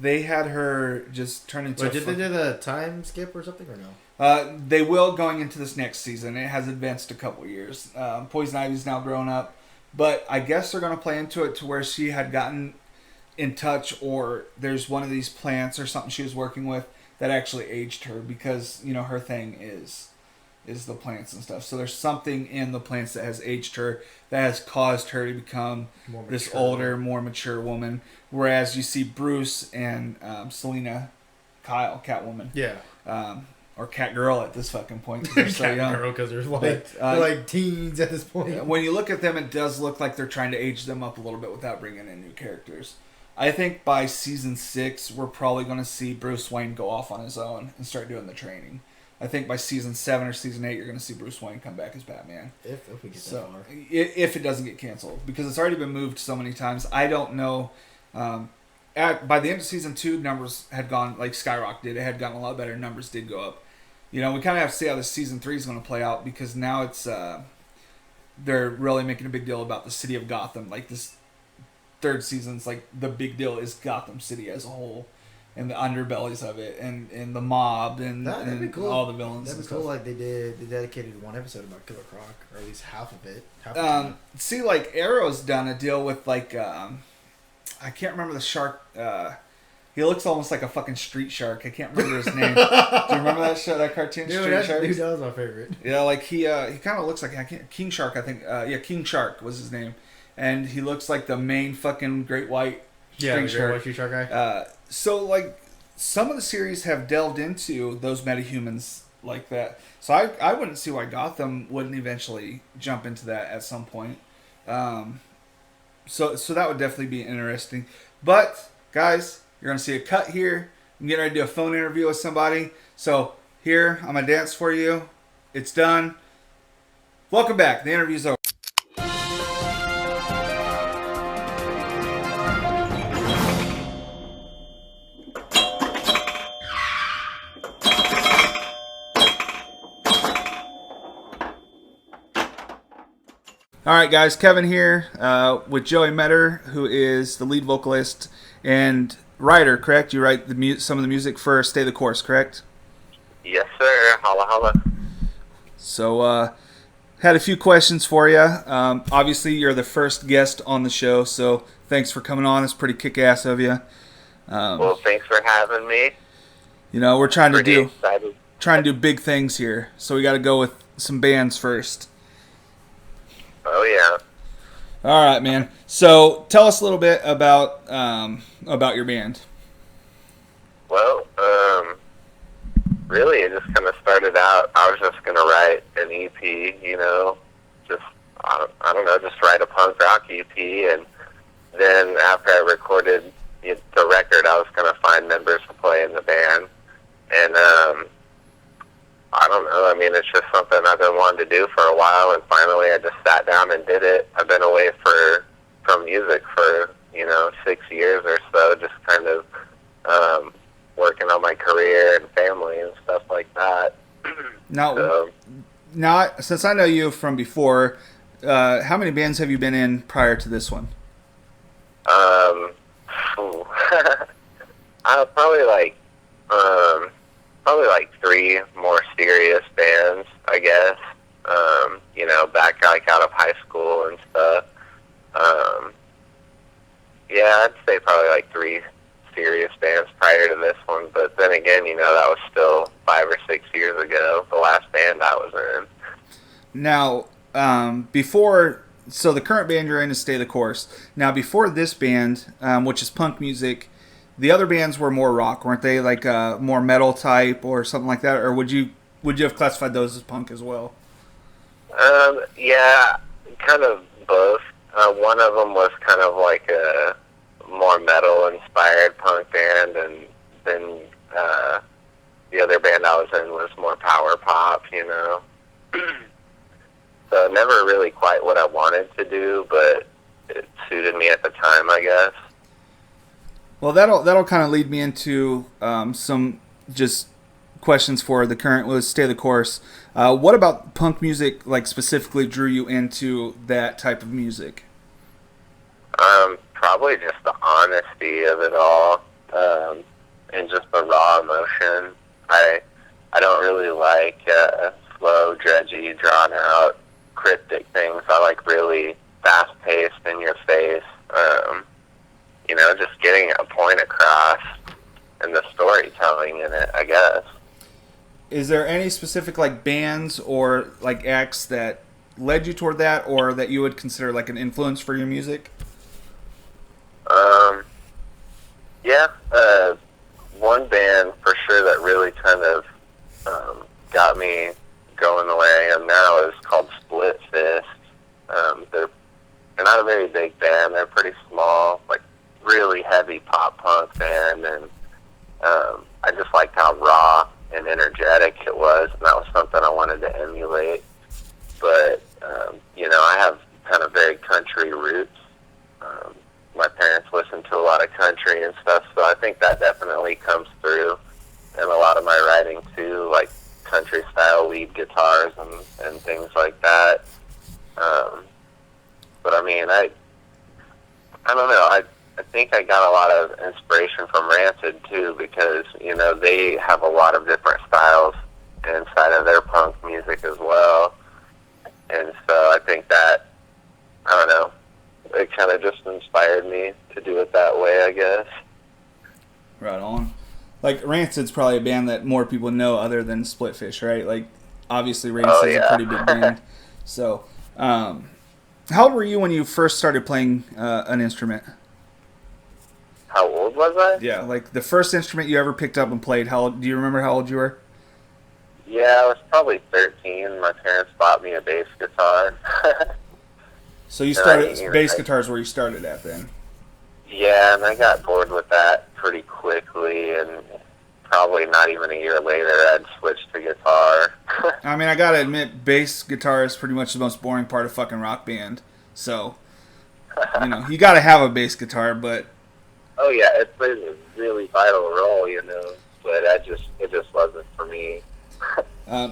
They had her just turn into. Wait, did they do the time skip or something or no? They will going into this next season. It has advanced a couple years. Poison Ivy's now grown up, but I guess they're going to play into it to where she had gotten in touch, or there's one of these plants or something she was working with that actually aged her because her thing is the plants and stuff. So there's something in the plants that has aged her, that has caused her to become this older, more mature woman. Whereas you see Bruce and Selena Kyle, Catwoman. Yeah. Or Catgirl at this fucking point. They're so young. Catgirl, because they're like teens at this point. When you look at them, it does look like they're trying to age them up a little bit without bringing in new characters. I think by season 6, we're probably going to see Bruce Wayne go off on his own and start doing the training. I think by season 7 or season 8, you're going to see Bruce Wayne come back as Batman. If we get that far. If it doesn't get canceled. Because it's already been moved so many times. I don't know. By the end of season 2, numbers had gone, like skyrocketed. It had gotten a lot better. Numbers did go up. We kind of have to see how this season 3 is going to play out. Because now it's... they're really making a big deal about the city of Gotham. Like this third season's like the big deal is Gotham City as a whole. And the underbellies of it, and the mob, and cool. All the villains. That'd be cool. Like they dedicated one episode about Killer Croc, or at least half of it. See, like Arrow's done a deal with I can't remember the shark. He looks almost like a fucking street shark. I can't remember his name. Do you remember that show, that cartoon? Dude, Street Shark? That was my favorite. Yeah, like he kind of looks like King Shark. I think. King Shark was his name, and he looks like the main fucking great white. Great white street shark guy. So, like, some of the series have delved into those metahumans like that. So I wouldn't see why Gotham wouldn't eventually jump into that at some point. So that would definitely be interesting. But, guys, you're going to see a cut here. I'm getting ready to do a phone interview with somebody. So, here, I'm going to dance for you. It's done. Welcome back. The interview's over. All right, guys, Kevin here with Joey Metter, who is the lead vocalist and writer, correct? You write some of the music for Stay the Course, correct? Yes, sir. Holla, holla. So, had a few questions for you. Obviously, you're the first guest on the show, so thanks for coming on. It's pretty kick-ass of you. Well, thanks for having me. We're trying to do big things here, so we got to go with some bands first. Oh, yeah. All right, man. So tell us a little bit about your band. Well, really, it just kind of started out, I was just going to write an EP, just, I don't know, just write a punk rock EP. And then after I recorded, the record, I was going to find members to play in the band. And I don't know. I mean, it's just something I've been wanting to do for a while, and finally I just sat down and did it. I've been away from music for 6 years or so, just kind of working on my career and family and stuff like that. Now, since I know you from before, how many bands have you been in prior to this one? Probably like 3 more serious bands, I guess. Back out of high school and stuff. Yeah, I'd say probably like 3 serious bands prior to this one. But then again, that was still 5 or 6 years ago, the last band I was in. Now, so the current band you're in is Stay the Course. Now, before this band, which is punk music, the other bands were more rock, weren't they? Like more metal type or something like that? Or would you have classified those as punk as well? Yeah, kind of both. One of them was kind of like a more metal-inspired punk band, and then the other band I was in was more power pop, So never really quite what I wanted to do, but it suited me at the time, I guess. Well, that'll kind of lead me into some just questions for the current. Let's Stay the Course. What about punk music, like specifically, drew you into that type of music? Probably just the honesty of it all, and just the raw emotion. I don't really like slow, dredgy, drawn out, cryptic things. I like really fast-paced, in your face. Just getting a point across and the storytelling in it, I guess. Is there any specific like bands or like acts that led you toward that, or that you would consider like an influence for your music? Yeah, one band for sure that really kind of got me going the way I am now is called Split Fist. They're not a very big band. They're pretty small, like really heavy pop punk band, and I just liked how raw and energetic it was, and that was something I wanted to emulate. But I have kind of very country roots. My parents listened to a lot of country and stuff, so I think that definitely comes through in a lot of my writing too, like country style lead guitars and things like that. But I mean, I don't know. I think I got a lot of inspiration from Rancid too, because they have a lot of different styles inside of their punk music as well, and so I think that, I don't know, it kind of just inspired me to do it that way, I guess. Right on. Like Rancid's probably a band that more people know other than Splitfish, right? Like obviously Rancid's a pretty big band. So, how old were you when you first started playing an instrument? How old was I? Yeah, like the first instrument you ever picked up and played. Do you remember how old you were? Yeah, I was probably 13. My parents bought me a bass guitar. So you started bass guitars where you started at then? Yeah, and I got bored with that pretty quickly, and probably not even a year later I'd switched to guitar. I mean, I gotta admit, bass guitar is pretty much the most boring part of fucking Rock Band. So, you gotta have a bass guitar, but... Oh yeah, it plays a really vital role, but it just wasn't for me.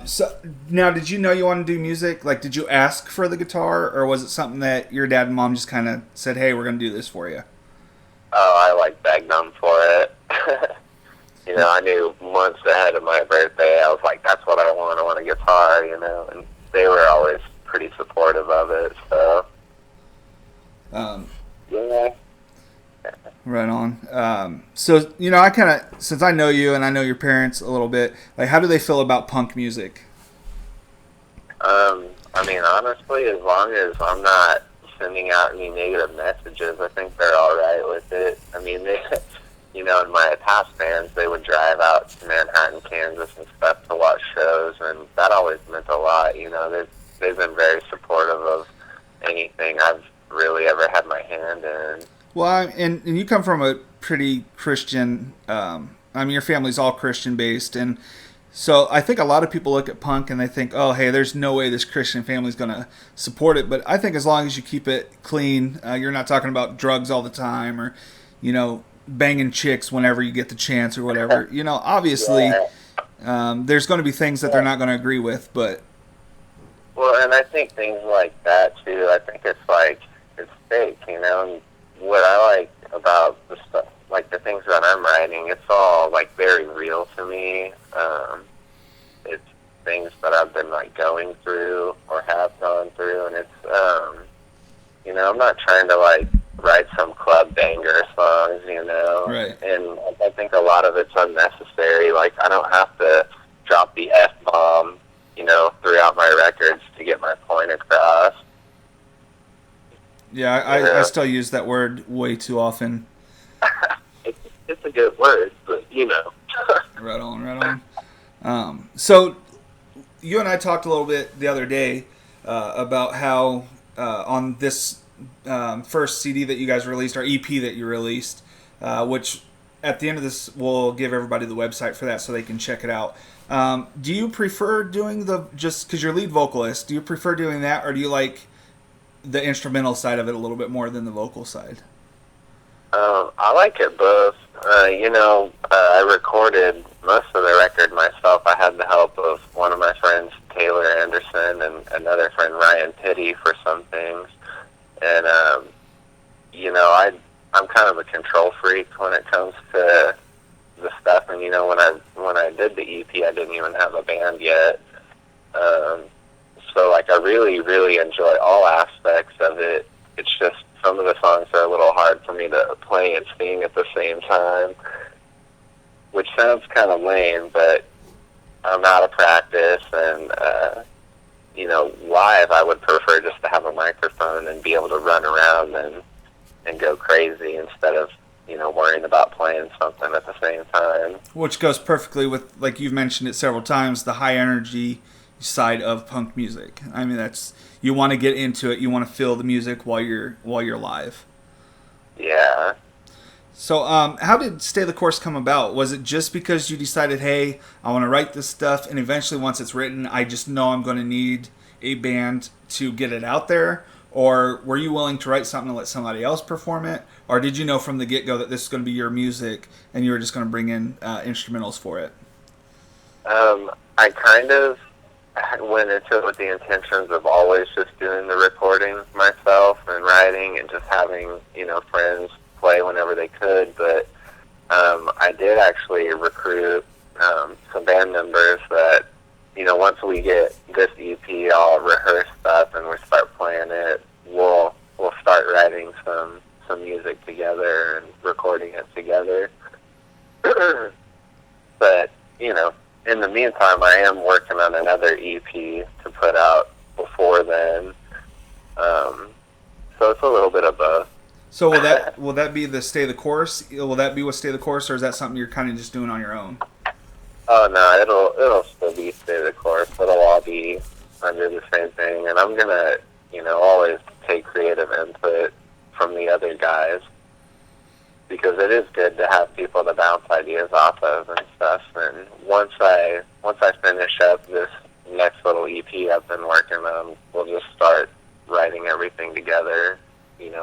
So now, did you know you wanted to do music? Like, did you ask for the guitar, or was it something that your dad and mom just kind of said, "Hey, we're gonna do this for you"? Oh, I begged them for it. I knew months ahead of my birthday. I was like, "That's what I want. I want a guitar," and they were always pretty supportive of it. So, yeah. Right on. So, I kind of, since I know you and I know your parents a little bit, like, how do they feel about punk music? I mean, honestly, as long as I'm not sending out any negative messages, I think they're all right with it. I mean, they, in my past bands, they would drive out to Manhattan, Kansas and stuff to watch shows, and that always meant a lot. They've been very supportive of anything I've really ever had my hand in. Well, and you come from a pretty Christian. I mean, your family's all Christian based, and so I think a lot of people look at punk and they think, oh, hey, there's no way this Christian family's going to support it. But I think as long as you keep it clean, you're not talking about drugs all the time or, banging chicks whenever you get the chance or whatever. Obviously, there's going to be things that they're not going to agree with, but... Well, and I think things like that, too, I think it's fake, and what I like about the stuff, like the things that I'm writing, it's all, very real to me. It's things that I've been, going through or have gone through, and it's, I'm not trying to, write some club banger songs, Right. And I think a lot of it's unnecessary. I don't have to drop the F-bomb, throughout my records to get my point across. Yeah, I still use that word way too often. It's a good word, but Right on. So you and I talked a little bit the other day about how on this first CD that you guys released, or EP that you released, which at the end of this we'll give everybody the website for that so they can check it out. Do you prefer doing just because you're lead vocalist, do you prefer doing that, or do you like the instrumental side of it a little bit more than the vocal side? I like it both. I recorded most of the record myself. I had the help of one of my friends, Taylor Anderson, and another friend, Ryan Pitty, for some things. And, I'm kind of a control freak when it comes to the stuff. And, when I did the EP, I didn't even have a band yet. So, I really, really enjoy all aspects of it. It's just some of the songs are a little hard for me to play and sing at the same time, which sounds kind of lame, but I'm out of practice, and, live I would prefer just to have a microphone and be able to run around and go crazy instead of, worrying about playing something at the same time. Which goes perfectly with, like you've mentioned it several times, the high energy side of punk music. I mean, you want to get into it, you want to feel the music while you're live. Yeah. So, how did Stay the Course come about? Was it just because you decided, hey, I want to write this stuff, and eventually once it's written, I just know I'm going to need a band to get it out there? Or were you willing to write something and let somebody else perform it? Or did you know from the get-go that this is going to be your music and you were just going to bring in instrumentals for it? I kind of went into it with the intentions of always just doing the recording myself and writing and just having, friends play whenever they could. But I did actually recruit some band members that, once we get this EP, I'll rehearse stuff and we start playing it. We'll start writing some music together and recording it together. But, in the meantime, I am working on another EP to put out before then. So it's a little bit of both. So will that be the Stay the Course? Will that be what Stay the Course, or is that something you're kind of just doing on your own? Oh no, it'll still be Stay the Course. It'll all be under the same thing, and I'm gonna, always take creative input from the other guys, because it is good to have people to bounce ideas off of and stuff. And once I finish up this next little EP I've been working on, we'll just start writing everything together,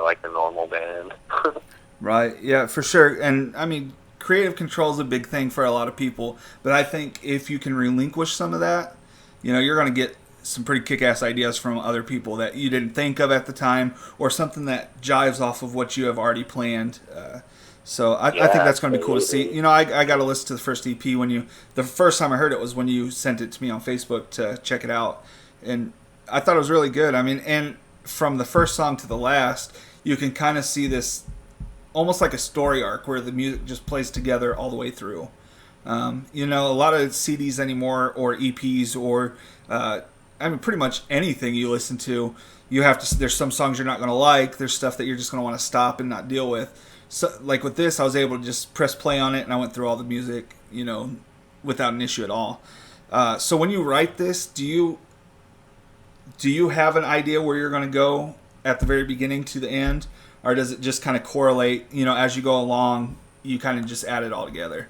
like a normal band. Right, yeah, for sure. And, I mean, creative control is a big thing for a lot of people, but I think if you can relinquish some of that, you're going to get some pretty kick-ass ideas from other people that you didn't think of at the time, or something that jives off of what you have already planned. So I think that's going to be cool to see. I got to listen to the first EP the first time I heard it was when you sent it to me on Facebook to check it out. And I thought it was really good. I mean, and from the first song to the last, you can kind of see this almost like a story arc where the music just plays together all the way through. A lot of CDs anymore, or EPs, or pretty much anything you listen to, there's some songs you're not going to like. There's stuff that you're just going to want to stop and not deal with. So, like with this, I was able to just press play on it, and I went through all the music, without an issue at all. So when you write this, do you have an idea where you're going to go at the very beginning to the end, or does it just kind of correlate, as you go along, you kind of just add it all together?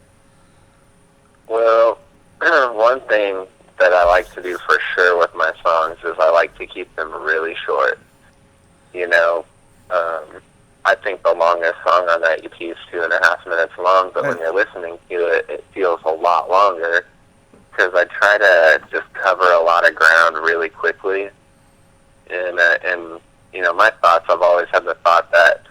Well, one thing that I like to do for sure with my songs is I like to keep them really short. You know, I think the longest song on that EP is 2.5 minutes long, but when you're listening to it, it feels a lot longer because I try to just cover a lot of ground really quickly. And you know, my thoughts, I've always had the thought that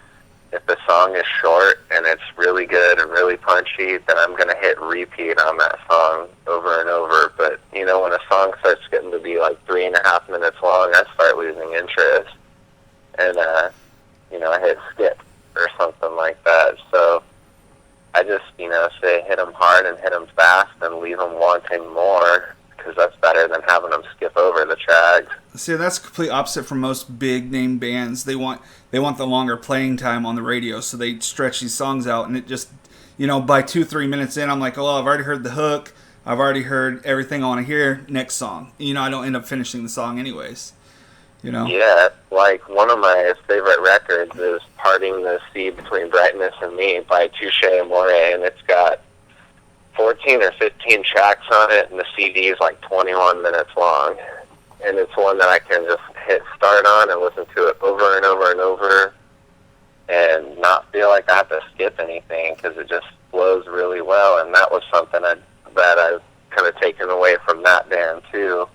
if the song is short and it's really good and really punchy, then I'm going to hit repeat on that song over and over. But, you know, when a song starts getting to be like 3.5 minutes long, I start losing interest. And, you know, I hit skip or something like that. So I just, you know, say hit them hard and hit them fast and leave them wanting more, because that's better than having them skip over the tracks. See, that's complete opposite from most big name bands. They want the longer playing time on the radio, so they stretch these songs out, and it just, you know, by 2-3 minutes in, I'm like, oh, I've already heard the hook, I've already heard everything I want to hear. Next song, you know, I don't end up finishing the song anyways. You know? Yeah, like one of my favorite records is "Parting the Sea Between Brightness and Me" by Touche Amore, and it's got 14 or 15 tracks on it, and the CD is like 21 minutes long. And it's one that I can just hit start on and listen to it over and over and over and not feel like I have to skip anything, because it just flows really well. And that was something that I've kind of taken away from that band too.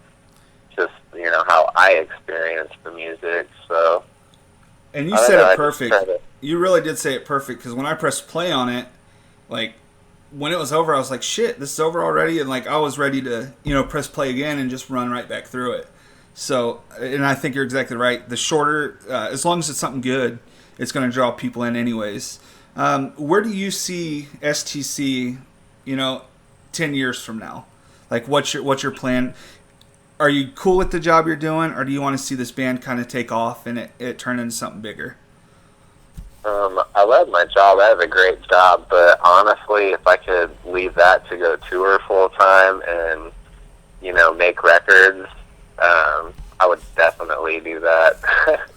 Just, you know, how I experienced the music. So, and you said it perfect. You really did say it perfect, because when I pressed play on it, like, when it was over, I was like, shit, this is over already? And, like, I was ready to, you know, press play again and just run right back through it. So, and I think you're exactly right. The shorter, as long as it's something good, it's going to draw people in anyways. Where do you see STC, you know, 10 years from now? Like, what's your plan? Are you cool with the job you're doing, or do you want to see this band kind of take off and it turn into something bigger? I love my job. I have a great job, but honestly, if I could leave that to go tour full time and, you know, make records, I would definitely do that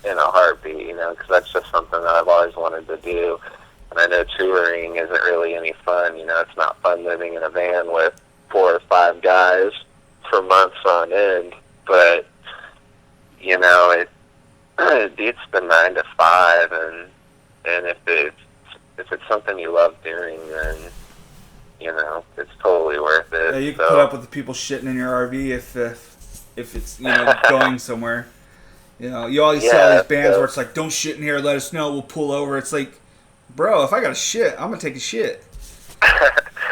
in a heartbeat, you know, because that's just something that I've always wanted to do. And I know touring isn't really any fun. You know, it's not fun living in a van with 4 or 5 guys for months on end. But, you know, it beats the 9 to 5, and if it's something you love doing, then, you know, it's totally worth it. Yeah, you can put up with the people shitting in your RV if it's, you know, going somewhere. You know, you always see all these bands where it's like, don't shit in here, let us know, we'll pull over. It's like, bro, if I got a shit, I'm gonna take a shit.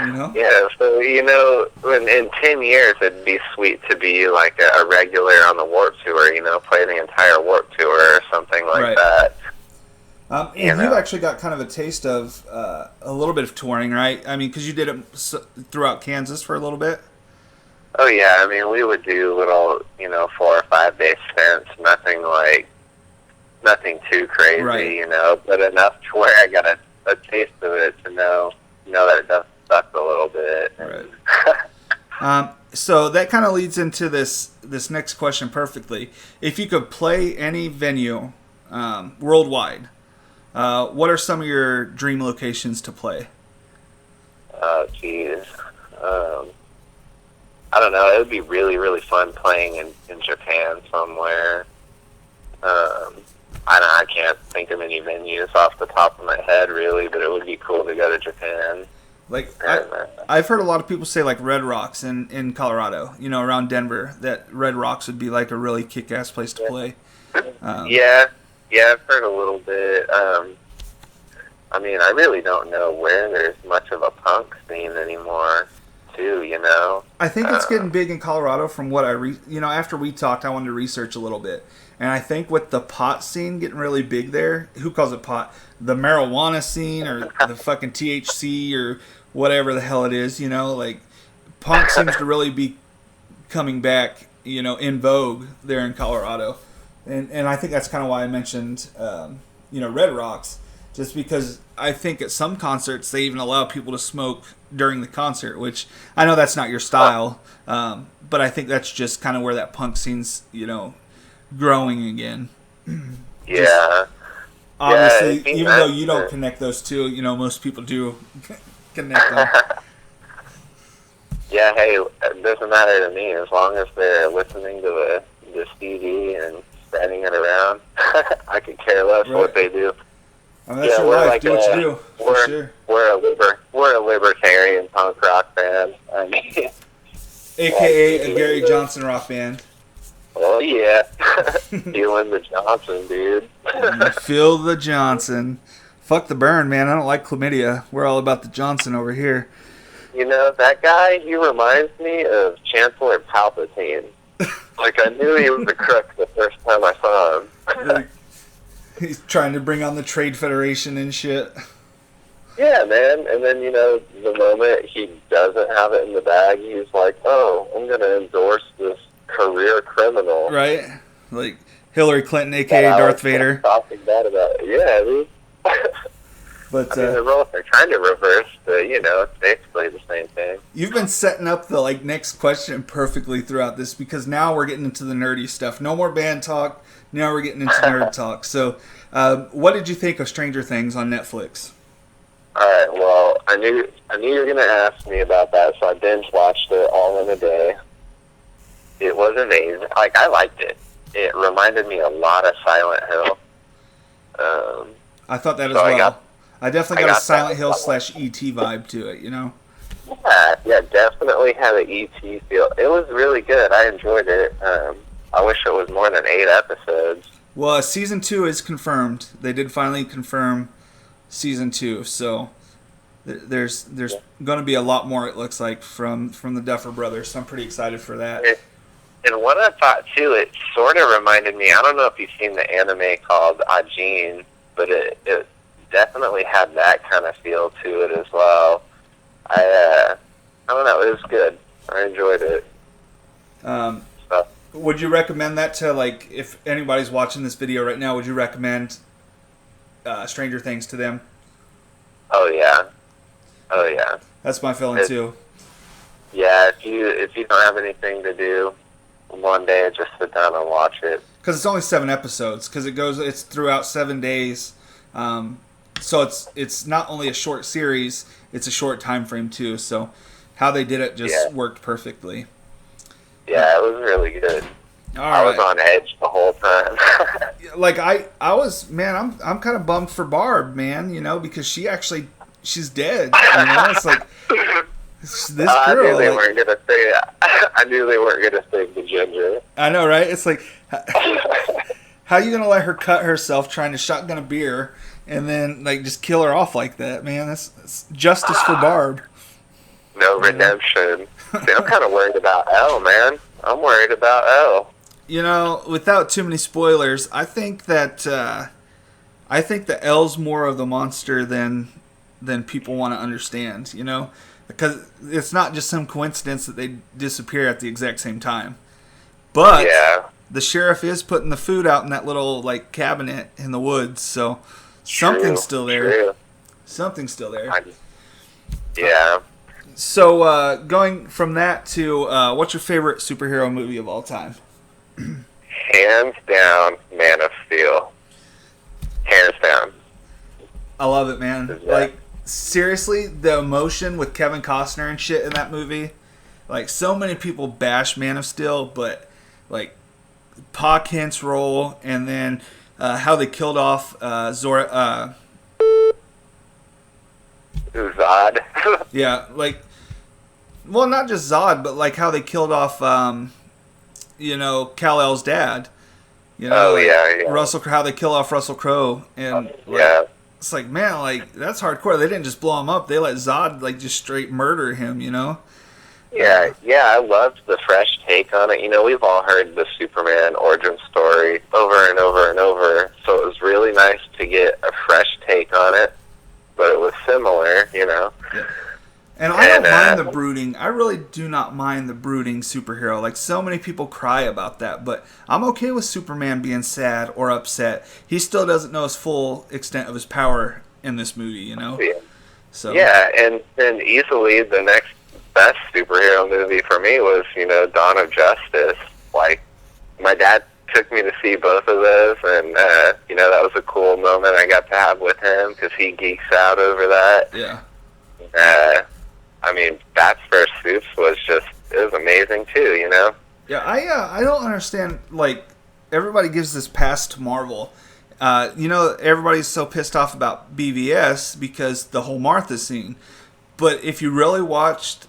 You know? Yeah, so, you know, in 10 years, it'd be sweet to be like a regular on the Warped Tour, you know, play the entire Warped Tour or something like that. And you've actually got kind of a taste of a little bit of touring, right? I mean, because you did it throughout Kansas for a little bit. Oh, yeah. I mean, we would do little, you know, 4 or 5 day stints, nothing too crazy, you know, but enough to where I got a taste of it to know that it does suck a little bit. Right. So that kind of leads into this next question perfectly. If you could play any venue worldwide, what are some of your dream locations to play? Oh, geez. I don't know. It would be really, really fun playing in Japan somewhere. I can't think of any venues off the top of my head, really, but it would be cool to go to Japan. Like, I've heard a lot of people say, like, Red Rocks in Colorado, you know, around Denver, that Red Rocks would be, like, a really kick-ass place to play. Yeah, I've heard a little bit. I mean, I really don't know where there's much of a punk scene anymore, too, you know? I think it's getting big in Colorado from what after we talked, I wanted to research a little bit. And I think with the pot scene getting really big there, who calls it pot? The marijuana scene or the fucking THC or whatever the hell it is, you know? Like, punk seems to really be coming back, you know, in vogue there in Colorado. And I think that's kind of why I mentioned, Red Rocks. Just because I think at some concerts they even allow people to smoke during the concert, which I know that's not your style, but I think that's just kind of where that punk scene's, you know, growing again. Yeah. obviously, Yeah, even though you don't connect those two, you know, most people do connect them. Yeah, hey, it doesn't matter to me as long as they're listening to the CD and spreading it around. I could care less what they do. I mean, that's your life. Like do what you do. For sure. We're a libertarian punk rock band. I mean, AKA a Gary Johnson rock band. Oh yeah, feeling the Johnson, dude. Feel the Johnson. Fuck the burn, man. I don't like chlamydia. We're all about the Johnson over here. You know, that guy, he reminds me of Chancellor Palpatine. Like, I knew he was a crook the first time I saw him. Like, he's trying to bring on the Trade Federation and shit. Yeah, man. And then, you know, the moment he doesn't have it in the bag, he's like, oh, I'm going to endorse this career criminal. Right? Like Hillary Clinton, a.k.a. Darth Vader. Talking bad about it. Yeah, dude. But I mean, the roles are kind of reversed, but, you know, it's basically the same thing. You've been setting up the next question perfectly throughout this, because now we're getting into the nerdy stuff. No more band talk. Now we're getting into nerd talk. So, what did you think of Stranger Things on Netflix? All right. Well, I knew you were gonna ask me about that, so I binge watched it all in a day. It was amazing. Like, I liked it. It reminded me a lot of Silent Hill. I thought that as well. I definitely got a Silent Hill / E.T. vibe to it, you know? Yeah, definitely had an E.T. feel. It was really good. I enjoyed it. I wish it was more than 8 episodes. Well, season 2 is confirmed. They did finally confirm season 2, so there's going to be a lot more, it looks like, from the Duffer Brothers. So I'm pretty excited for that. And what I thought, too, it sort of reminded me, I don't know if you've seen the anime called Ajin, but it definitely had that kind of feel to it as well. I don't know, it was good. I enjoyed it. Would you recommend that to, like, if anybody's watching this video right now, would you recommend Stranger Things to them? Oh yeah. That's my feeling too. Yeah, if you don't have anything to do one day, just sit down and watch it. Because it's only 7 episodes. Because it's throughout 7 days. So it's not only a short series, it's a short time frame too. So how they did it just worked perfectly. Yeah, it was really good. I was on edge the whole time. Like I was, man, I'm kind of bummed for Barb, man, you know, because she's dead. You know, it's like this girl. I knew they weren't gonna say that. I knew they weren't gonna save the ginger. I know, right? It's like, how are you gonna let her cut herself trying to shotgun a beer and then like just kill her off like that, man? That's justice for Barb. No redemption. See, I'm kind of worried about Elle, man. I'm worried about Elle. You know, without too many spoilers, I think that Elle's more of the monster than people want to understand. You know, because it's not just some coincidence that they disappear at the exact same time. But the sheriff is putting the food out in that little like cabinet in the woods, so something's still there. True. Something's still there. Yeah. So going from that to what's your favorite superhero movie of all time? Hands down, Man of Steel. Hands down. I love it, man. Like, seriously, the emotion with Kevin Costner and shit in that movie. Like, so many people bash Man of Steel, but, like, Pa Kent's role and then how they killed off Zod. Yeah, like, well, not just Zod, but, like, how they killed off... you know, Kal-El's dad. You know, Russell, how they kill off Russell Crowe, and it's like, man, like that's hardcore. They didn't just blow him up; they let Zod like just straight murder him. You know? Yeah, I loved the fresh take on it. You know, we've all heard the Superman origin story over and over and over, so it was really nice to get a fresh take on it. But it was similar, you know. Yeah. And I don't mind the brooding. I really do not mind the brooding superhero. Like, so many people cry about that, but I'm okay with Superman being sad or upset. He still doesn't know his full extent of his power in this movie, you know? Yeah. So. Yeah, and then easily the next best superhero movie for me was, you know, Dawn of Justice. Like, my dad took me to see both of those, and you know, that was a cool moment I got to have with him because he geeks out over that. Yeah. I mean, Bats vs. Soups it was amazing too, you know? Yeah, I don't understand, like, everybody gives this pass to Marvel. You know, everybody's so pissed off about BVS because the whole Martha scene. But if you really watched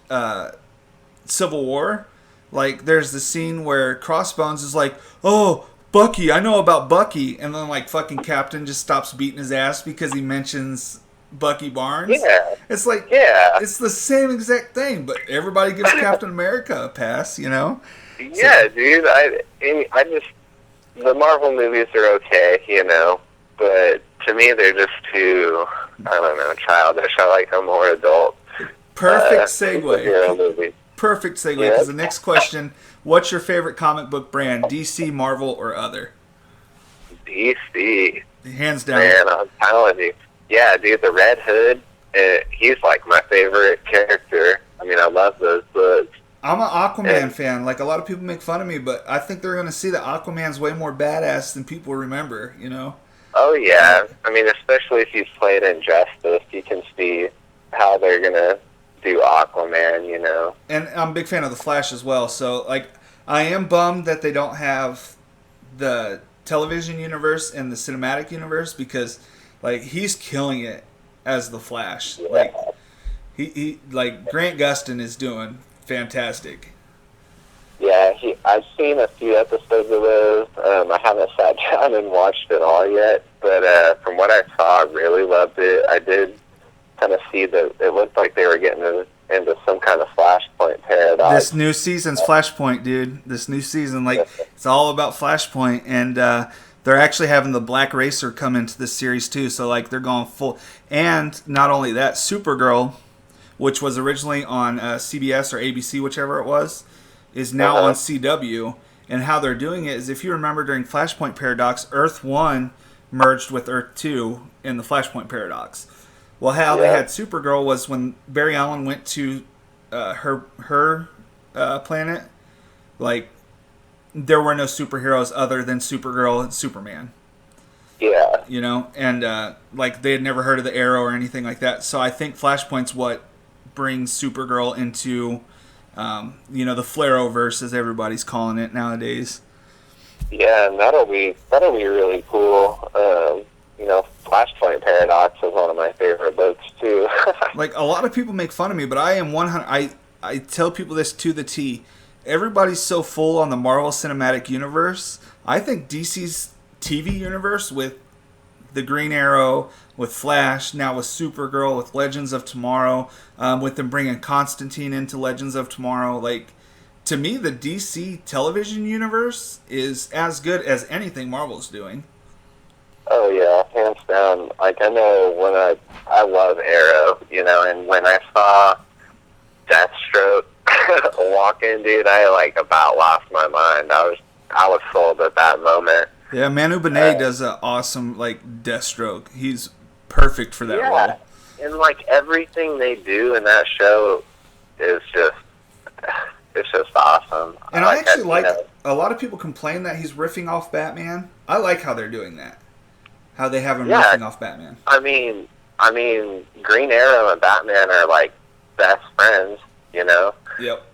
Civil War, like, there's the scene where Crossbones is like, oh, Bucky, I know about Bucky. And then, like, fucking Captain just stops beating his ass because he mentions Bucky Barnes. Yeah. It's like, yeah, it's the same exact thing, but everybody gives Captain America a pass, you know? Yeah, dude. I just, the Marvel movies are okay, you know, but to me they're just too, I don't know, childish. I like a more adult. Perfect segue. Hero movie. Perfect segue, because the next question, what's your favorite comic book brand, DC, Marvel, or other? DC. Hands down. Man, I'm telling you. Yeah, dude, the Red Hood, he's like my favorite character. I mean, I love those books. I'm an Aquaman fan. Like, a lot of people make fun of me, but I think they're going to see that Aquaman's way more badass than people remember, you know? Oh, yeah. I mean, especially if you've played Injustice, you can see how they're going to do Aquaman, you know? And I'm a big fan of The Flash as well, so, like, I am bummed that they don't have the television universe and the cinematic universe because, like, he's killing it as The Flash. Yeah. Like, he like, Grant Gustin is doing fantastic. Yeah, I've seen a few episodes of those. I haven't sat down and watched it all yet, but from what I saw, I really loved it. I did kind of see that it looked like they were getting into some kind of Flashpoint paradox. This new season's Flashpoint, dude. This new season, like, it's all about Flashpoint, and they're actually having the Black Racer come into this series too. So, like, they're going full. And not only that, Supergirl, which was originally on CBS or ABC, whichever it was, is now on CW. And how they're doing it is, if you remember during Flashpoint Paradox, Earth 1 merged with Earth 2 in the Flashpoint Paradox. Well, how they had Supergirl was when Barry Allen went to her planet, like, there were no superheroes other than Supergirl and Superman. Yeah. You know? And, like, they had never heard of the Arrow or anything like that. So I think Flashpoint's what brings Supergirl into, you know, the Flarrowverse, as everybody's calling it nowadays. Yeah, and that'll be really cool. You know, Flashpoint Paradox is one of my favorite books too. Like, a lot of people make fun of me, but I am 100. I tell people this to the T. Everybody's so full on the Marvel Cinematic Universe. I think DC's TV universe with the Green Arrow, with Flash, now with Supergirl, with Legends of Tomorrow, with them bringing Constantine into Legends of Tomorrow. Like, to me, the DC television universe is as good as anything Marvel's doing. Oh yeah, hands down. Like, I know when I love Arrow, you know, and when I saw Deathstroke walk in, dude, I like about lost my mind. I was sold at that moment. Yeah, Manu Benet does an awesome, like, Deathstroke. He's perfect for that role. And like everything they do in that show is just, it's just awesome. And I actually like, a lot of people complain that he's riffing off Batman. I like how they're doing that. How they have him riffing off Batman. I mean, Green Arrow and Batman are like best friends, you know? Yep.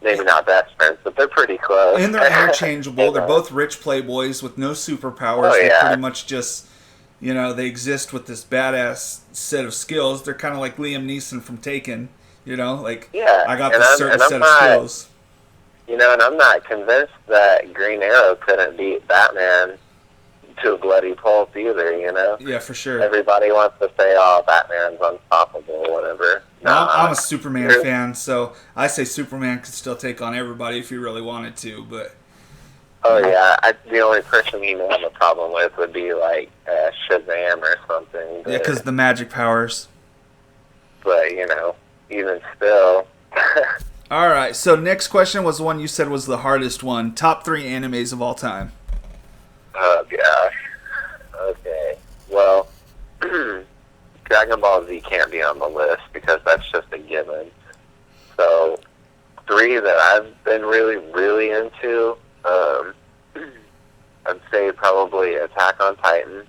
Maybe not best friends, but they're pretty close. And they're interchangeable. They're both rich playboys with no superpowers. They pretty much just, you know, they exist with this badass set of skills. They're kind of like Liam Neeson from Taken, you know? Like, I got this certain set of skills. You know, and I'm not convinced that Green Arrow couldn't beat Batman to a bloody pulp either, you know? Yeah, for sure. Everybody wants to say, oh, Batman's unstoppable or whatever. No, I'm a Superman fan, so I say Superman could still take on everybody if he really wanted to, but... Oh, yeah. The only person you may have a problem with would be, like, Shazam or something. But, yeah, because the magic powers. But, you know, even still... All right, so next question was the one you said was the hardest one. Top 3 animes of all time. Oh, gosh. Okay. Well, Dragon Ball Z can't be on the list because that's just a given. So, 3 that I've been really, really into, I'd say probably Attack on Titan.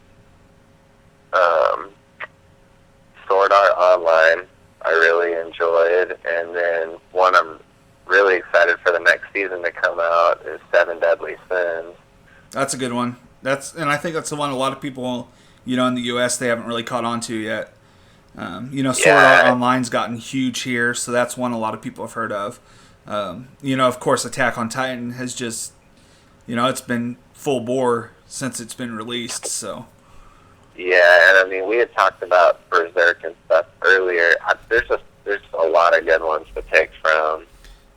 Sword Art Online, I really enjoyed, and then one I'm really excited for the next season to come out is Seven Deadly Sins. That's a good one. And I think that's the one a lot of people, in the U.S. they haven't really caught on to yet. Sword Art Online's gotten huge here, so that's one a lot of people have heard of. Of course, Attack on Titan has just, it's been full bore since it's been released, so. Yeah, and I mean, we had talked about Berserk and stuff earlier. There's a lot of good ones to pick from.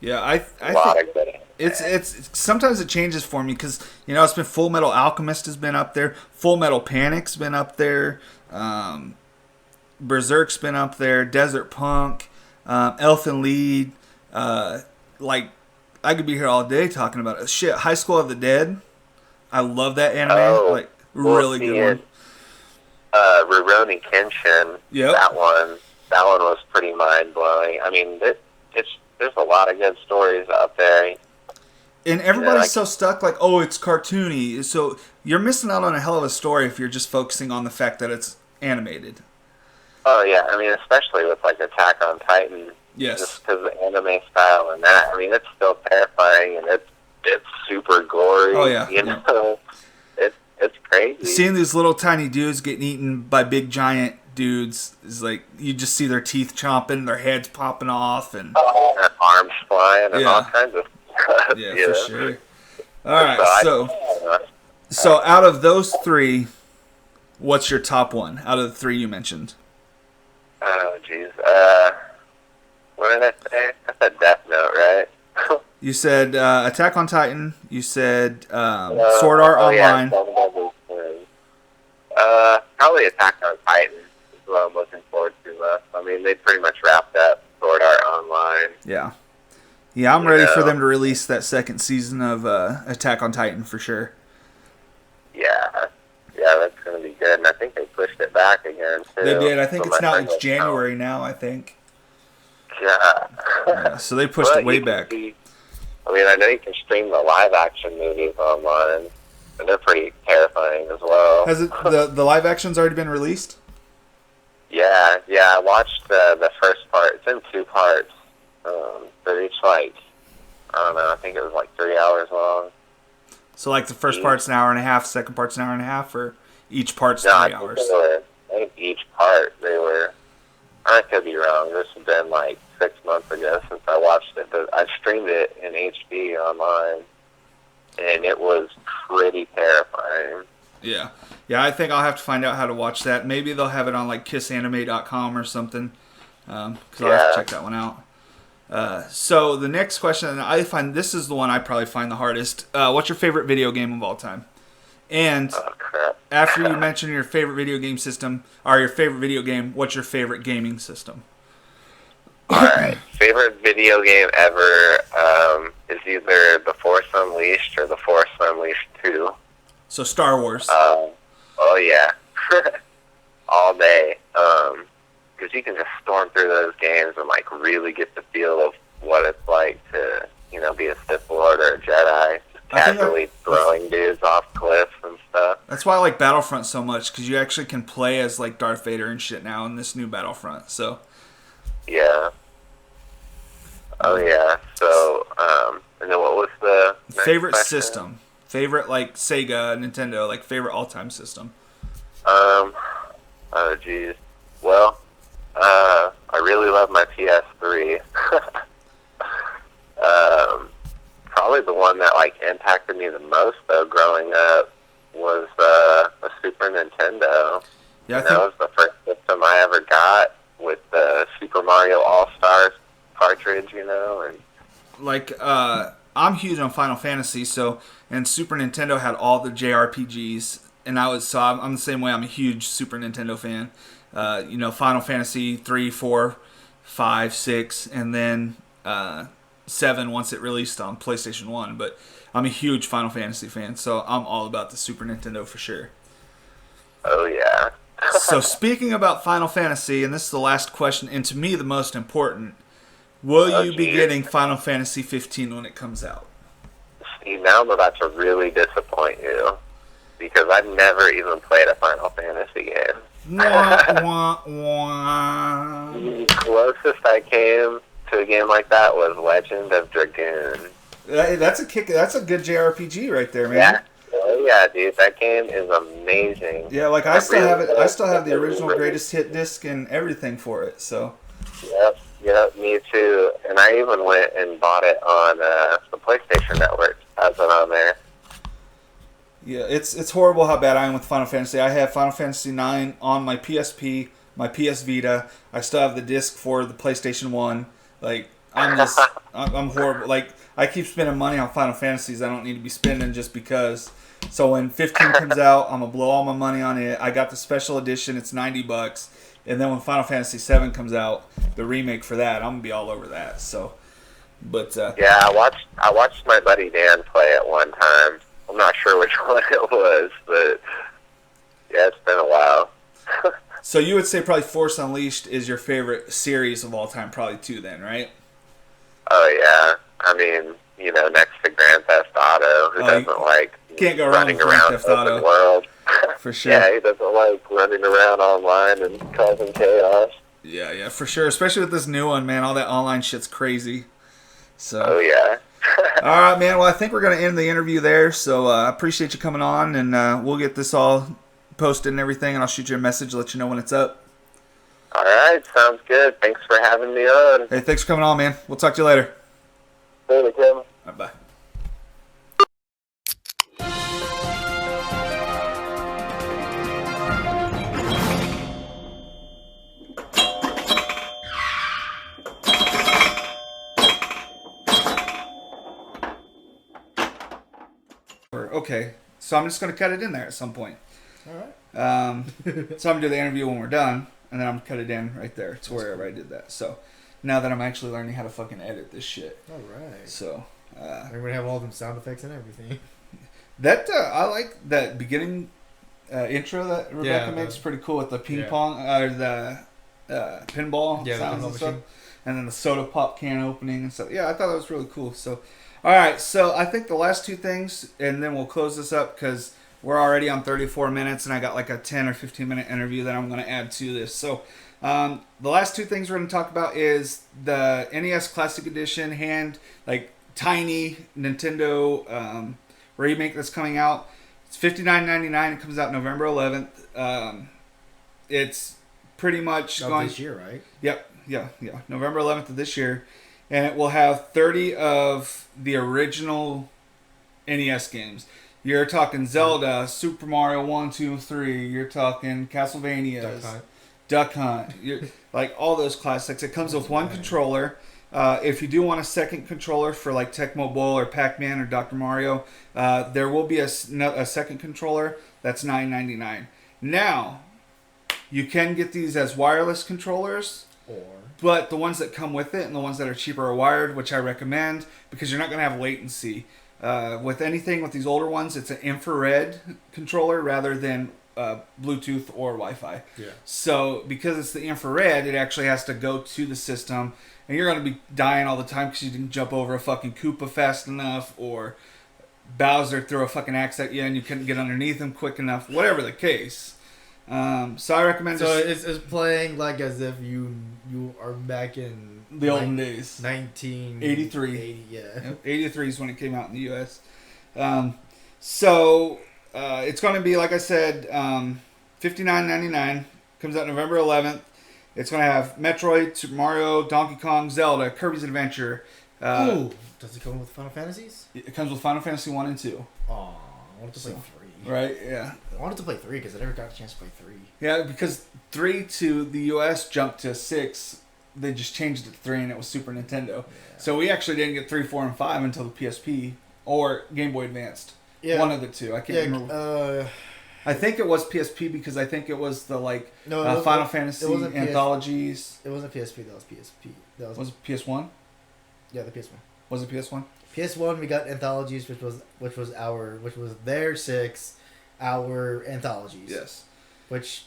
Yeah, I think it's sometimes it changes for me because it's been Full Metal Alchemist has been up there, Full Metal Panic's been up there, Berserk's been up there, Desert Punk, Elfen Lied, like I could be here all day talking about it. Shit, High School of the Dead, I love that anime, really good one. Rurouni Kenshin, yep. That one was pretty mind blowing. I mean, there's a lot of good stories out there. And everybody's so stuck, like, oh, it's cartoony. So you're missing out on a hell of a story if you're just focusing on the fact that it's animated. Oh, yeah. I mean, especially with, like, Attack on Titan. Yes. Just because of the anime style and that. I mean, it's still terrifying, and it's super gory. Oh, yeah. Know? It's crazy. Seeing these little tiny dudes getting eaten by big giant dudes is like, you just see their teeth chomping, their heads popping off, and their arms flying, and all kinds of stuff. Yeah, for sure. All right, so out of those three, what's your top one out of the three you mentioned? Oh, jeez. What did I say? I said Death Note, right? You said Attack on Titan. You said Sword Art Online. Probably Attack on Titan is what I'm looking forward to most. I mean, they pretty much wrapped up Sword Art Online. Yeah. Yeah, I'm ready for them to release that second season of Attack on Titan for sure. Yeah, that's going to be good. And I think they pushed it back again, too. They did. I think it's January now, I think. Yeah. So they pushed it way back. I know you can stream the live-action movies online, and they're pretty terrifying as well. Has it the live action's already been released? Yeah. I watched the first part. It's in 2 parts. They're each I don't know. I think it was like 3 hours long. So like the first part's an hour and a half, second part's an hour and a half, or each part's 3 hours? I think each part they were. I could be wrong. This has been like 6 months ago since I watched it. But I streamed it in HD online, and it was pretty terrifying. Yeah. I think I'll have to find out how to watch that. Maybe they'll have it on like kissanime.com or something, because I'll have to check that one out. So the next question, and I find this is the one I probably find the hardest. What's your favorite video game of all time? And after you mention your favorite video game system, or your favorite video game, what's your favorite gaming system? Alright, favorite video game ever is either The Force Unleashed or The Force Unleashed 2. So Star Wars. Oh yeah. All day. Because you can just storm through those games and like really get the feel of what it's like to, be a Sith Lord or a Jedi. Casually throwing dudes off cliffs and stuff. That's why I like Battlefront so much, because you actually can play as like Darth Vader and shit now in this new Battlefront. So. Yeah. Oh yeah. So, and then what was the favorite system? Favorite like Sega, Nintendo, like favorite all-time system. Oh geez. Well, I really love my PS3. Probably the one that like impacted me the most though growing up was a Super Nintendo. Yeah, that was the first system I ever got with the Super Mario All-Stars cartridge, and like I'm huge on Final Fantasy, and Super Nintendo had all the JRPGs, and I'm the same way. I'm a huge Super Nintendo fan. Final Fantasy 3, 4, 5, 6, and then 7 once it released on PlayStation 1. But I'm a huge Final Fantasy fan, so I'm all about the Super Nintendo for sure. Oh yeah. So speaking about Final Fantasy, and this is the last question, and to me the most important, will you be getting Final Fantasy 15 when it comes out? See, now I'm about to really disappoint you. because I've never even played a Final Fantasy game. Wah, wah, wah. The closest I came to a game like that was Legend of Dragoon. That's a kick. That's a good JRPG right there, man. Yeah. Oh yeah, dude, that game is amazing. Yeah, like I still have it. I still have the original greatest hit disc and everything for it. So. Yep, me too. And I even went and bought it on the PlayStation Network. Has it on there? Yeah, it's horrible how bad I am with Final Fantasy. I have Final Fantasy IX on my PSP, my PS Vita. I still have the disc for the PlayStation 1. Like, I'm horrible. Like, I keep spending money on Final Fantasies I don't need to be spending just because. So when 15 comes out, I'm going to blow all my money on it. I got the special edition. It's $90. And then when Final Fantasy 7 comes out, the remake for that, I'm going to be all over that. So, but... yeah, I watched my buddy Dan play it one time. I'm not sure which one it was, but yeah, it's been a while. So you would say probably Force Unleashed is your favorite series of all time, probably too then, right? Oh yeah, I mean, you know, next to Grand Theft Auto, who doesn't like can't go running around Grand Theft Auto. Open world? For sure. Yeah, he doesn't like running around online and causing chaos. Yeah, for sure. Especially with this new one, man. All that online shit's crazy. So. Oh yeah. All right, man. Well, I think we're going to end the interview there. So I appreciate you coming on, and we'll get this all posted and everything, and I'll shoot you a message, let you know when it's up. All right, sounds good. Thanks for having me on. Hey, thanks for coming on, man. We'll talk to you later. Later, Tim. All right, bye. Okay, so I'm just going to cut it in there at some point. All right. So I'm going to do the interview when we're done, and then I'm going to cut it in right there to wherever I did that. So now that I'm actually learning how to fucking edit this shit. All right. So. We're going to have all them sound effects and everything. That I like that beginning intro that Rebecca makes. Pretty cool with the ping pong or the pinball sounds and stuff. And then the soda pop can opening and stuff. Yeah, I thought that was really cool. So. All right, so I think the last two things, and then we'll close this up because we're already on 34 minutes, and I got like a 10 or 15-minute interview that I'm going to add to this. So the last two things we're going to talk about is the NES Classic Edition tiny Nintendo remake that's coming out. It's $59.99. It comes out November 11th. It's pretty much going this year, right? Yep, yeah. November 11th of this year. And it will have 30 of the original NES games. You're talking Zelda, Super Mario 1, 2, 3. You're talking Castlevania, Duck Hunt. Like all those classics. It comes with one controller. If you do want a second controller for like Tecmo Bowl or Pac-Man or Dr. Mario, there will be a second controller. That's $9.99. Now, you can get these as wireless controllers. But the ones that come with it and the ones that are cheaper are wired, which I recommend because you're not going to have latency. With anything with these older ones, it's an infrared controller rather than Bluetooth or Wi-Fi. Yeah. So because it's the infrared, it actually has to go to the system, and you're going to be dying all the time because you didn't jump over a fucking Koopa fast enough, or Bowser threw a fucking axe at you and you couldn't get underneath him quick enough. Whatever the case. So I recommend. So it's playing like as if you are back in the olden days. 1983. Yeah. 83 is when it came out in the U.S. So it's going to be, like I said, $59.99. Comes out November 11th. It's going to have Metroid, Super Mario, Donkey Kong, Zelda, Kirby's Adventure. Ooh, does it come with Final Fantasies? It comes with Final Fantasy 1 and 2. Aw, I wanted to play 3. Right, yeah. I wanted to play 3 because I never got a chance to play 3. Yeah, because 3 to the US jumped to 6. They just changed it to 3 and it was Super Nintendo. Yeah. So we actually didn't get 3, 4, and 5 until the PSP or Game Boy Advanced. Yeah. One of the two. I can't remember. I think it was PSP because I think it was the Final Fantasy anthologies. It wasn't PSP, that was PSP. Was it PS1? Yeah, the PS1. Was it PS1? PS1 we got anthologies, which was their 6, our anthologies. Yes. Which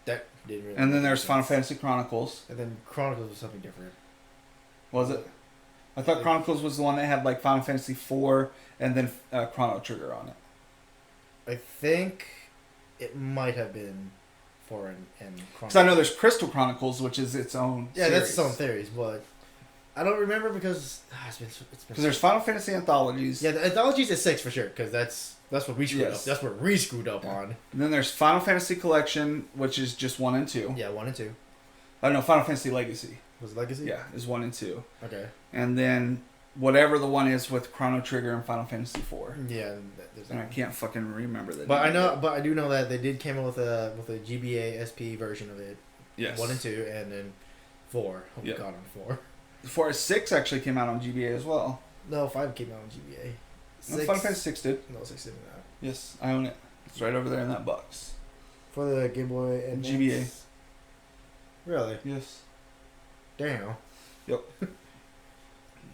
that didn't really. And then there's Final Fantasy Chronicles. And then Chronicles was something different. Was it? I thought Chronicles was the one that had like Final Fantasy 4 and then Chrono Trigger on it. I think it might have been 4 and Chronicles. Because I know there's Crystal Chronicles, which is its own Yeah, series. that's its own theories, but I don't remember because it's been. Because there's Final Fantasy anthologies. Yeah, the anthologies is 6 for sure, because that's what we screwed up. Yes. That's what we screwed up on. And then there's Final Fantasy Collection, which is just 1 and 2. Yeah, 1 and 2. I don't know, Final Fantasy Legacy. Was it Legacy? Yeah, is 1 and 2. Okay. And then whatever the one is with Chrono Trigger and Final Fantasy 4. Yeah, there's And I can't fucking remember the But name of it. I do know that they did came out with a GBA SP version of it. Yes. 1 and 2, and then 4. Oh Yeah. God, on 4. 4 6 actually came out on GBA as well. No, 5 came out on GBA. No, Final Fantasy 6 did. No, 6 didn't out. Yes, I own it. It's right over there in that box. For the Game Boy and GBA. Really? Yes. Damn. Yep.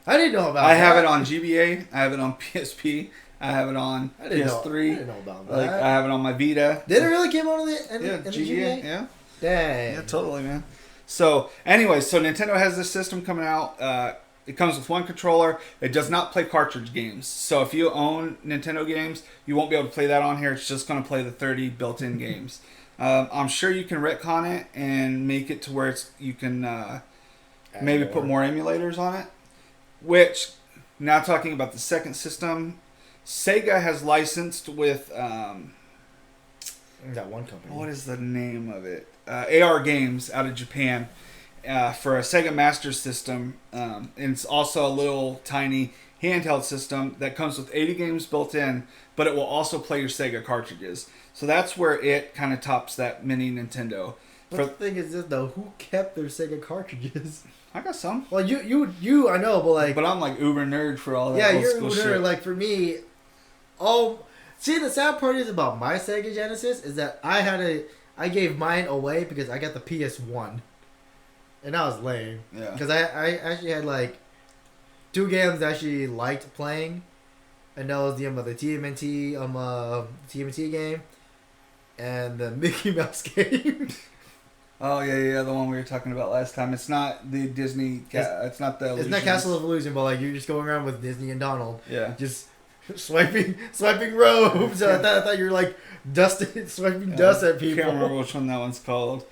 I didn't know about I that. have it on GBA. I have it on PSP. I have it on I didn't know. I PS3. didn't know about that. Like I have it on my Vita. Did it really came out on the Yeah, in the GBA. GBA? Yeah. Dang. Yeah, totally, man. So, anyway, so Nintendo has this system coming out. It comes with one controller. It does not play cartridge games. So if you own Nintendo games, you won't be able to play that on here. It's just going to play the 30 built-in games. I'm sure you can retcon it and make it to where you can maybe put more emulators on it. Which, now talking about the second system, Sega has licensed with... that one company. what is the name of it? AR Games out of Japan for a Sega Master System. And it's also a little tiny handheld system that comes with 80 games built in, but it will also play your Sega cartridges. So that's where it kind of tops that mini Nintendo. But the thing is this though, who kept their Sega cartridges? I got some. Well, you, I know, but like, But I'm like uber nerd for all that yeah, old you're school a shit. nerd. Like for me, see, the sad part is about my Sega Genesis is that I gave mine away because I got the PS1, and that was lame. Yeah. Because I actually had like 2 games I actually liked playing, and that was the TMNT TMNT game, and the Mickey Mouse game. Oh yeah, the one we were talking about last time. It's not the Disney. It's not the. It's not Castle of Illusion, but like you're just going around with Disney and Donald. Yeah. Just swiping robes. I thought you were like swiping dust at I people. can't remember which one that one's called.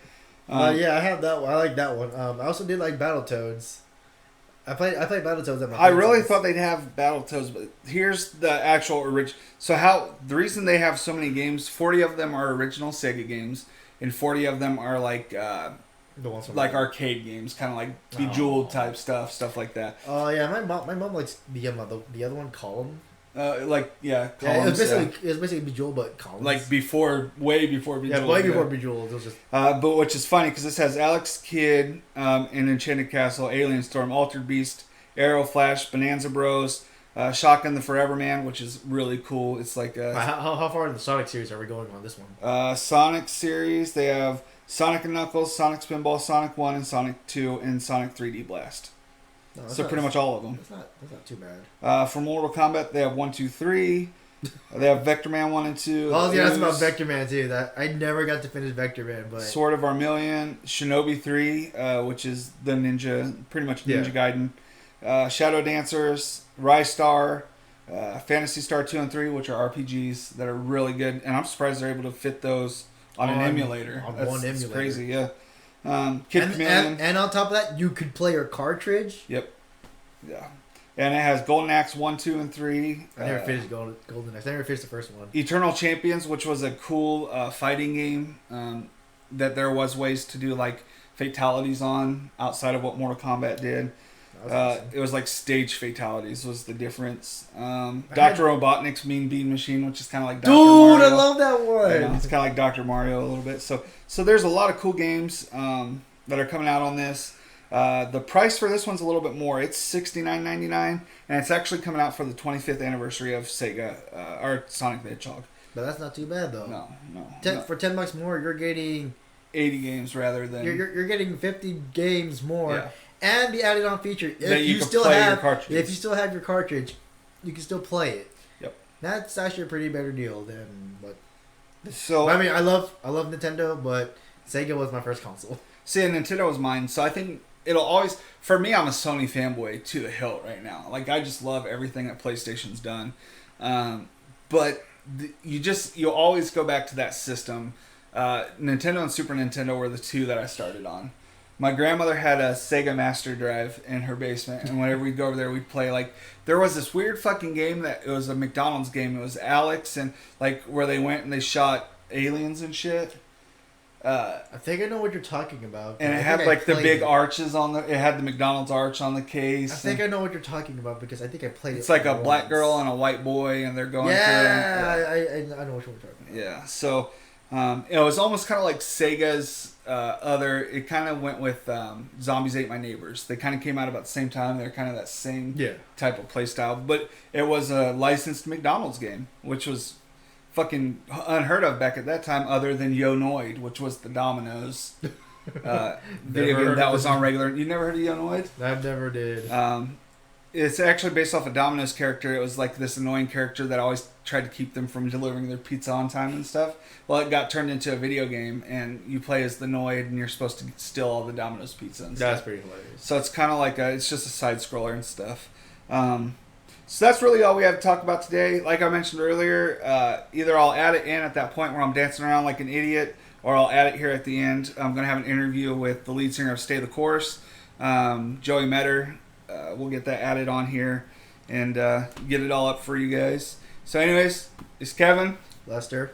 But yeah, I have that one. I like that one. I also did like Battletoads. I played Battletoads at my I really house. thought they'd have Battletoads, but here's the actual original. So the reason they have so many games, 40 of them are original Sega games, and 40 of them are like the ones from like arcade games, kind of like Bejeweled type stuff like that. Oh yeah, my mom likes the other one, Column. Like Yeah, columns, it was basically Bejeweled, but Columns. like way before Bejeweled. yeah, way before Bejeweled. It was just But which is funny because this has Alex Kidd in Enchanted Castle, Alien Storm, Altered Beast, Arrow Flash, Bonanza Bros, Shotgun the Forever Man, which is really cool. It's like how far in the Sonic series are we going on this one? Sonic series. They have Sonic and Knuckles, Sonic Spinball, Sonic 1 and Sonic 2, and Sonic 3D Blast. No, So pretty much all of them. That's not too bad. For Mortal Kombat, they have 1, 2, 3. They have Vector Man 1 and 2. Oh yeah, that's about Ooze, Vector Man too. That I never got to finish Vector Man, but Sword of Vermilion, Shinobi 3, which is the ninja, pretty much Ninja Gaiden. Shadow Dancers, Rise Star, Fantasy Star 2 and 3, which are RPGs that are really good. And I'm surprised they're able to fit those on an emulator. On That's one emulator. That's crazy, yeah. Kid Chameleon. And on top of that, you could play your cartridge. Yep. Yeah. And it has Golden Axe 1, 2, and 3. I never finished Golden Axe. I never finished the first one. Eternal Champions, which was a cool fighting game that there was ways to do like fatalities on outside of what Mortal Kombat did. Awesome. It was like stage fatalities was the difference. Dr. Robotnik's Mean Bean Machine, which is kind of like Dr. Dude, Mario. I love that one. It's kind of like Dr. Mario a little bit. So there's a lot of cool games that are coming out on this. The price for this one's a little bit more. It's $69.99, and it's actually coming out for the 25th anniversary of Sega or Sonic the Hedgehog. But that's not too bad though. No. For $10 more, you're getting 80 games rather than you're getting 50 games more, Yeah. and the added on feature. That If you you can still play your have cartridges. if you still have your cartridge, you can still play it. Yep. That's actually a pretty better deal than what. So I mean, I love Nintendo, but Sega was my first console. see, Nintendo was mine, so I think it'll always for me. I'm a Sony fanboy to the hilt right now. Like I just love everything that PlayStation's done, but you always go back to that system. Nintendo and Super Nintendo were the two that I started on. My grandmother had a Sega Master Drive in her basement, and whenever we'd go over there, we'd play, like, there was this weird fucking game that, it was a McDonald's game. It was Alex, and, like, where they went and they shot aliens and shit. I think I know what you're talking about. And it had, like, the big arches on it had the McDonald's arch on the case. I think I know what you're talking about because I think I played it. It's like a black girl and a white boy, and they're going through. Yeah, I know what you're talking about. Yeah, so it was almost kind of like Sega's it kind of went with Zombies Ate My Neighbors. They kind of came out about the same time. They're kind of that same type of play style. But it was a licensed McDonald's game, which was fucking unheard of back at that time, other than Yo Noid, which was the Domino's video game that was on regular. You never heard of Yo Noid? I never did. It's actually based off a Domino's character. It was like this annoying character that always tried to keep them from delivering their pizza on time and stuff. Well, it got turned into a video game, and you play as the Noid, and you're supposed to steal all the Domino's pizza and stuff. That's pretty hilarious. So it's kind of like it's just a side scroller and stuff. So that's really all we have to talk about today. Like I mentioned earlier, either I'll add it in at that point where I'm dancing around like an idiot, or I'll add it here at the end. I'm going to have an interview with the lead singer of Stay the Course, Joey Metter. We'll get that added on here and get it all up for you guys. So anyways, it's Kevin. Lester.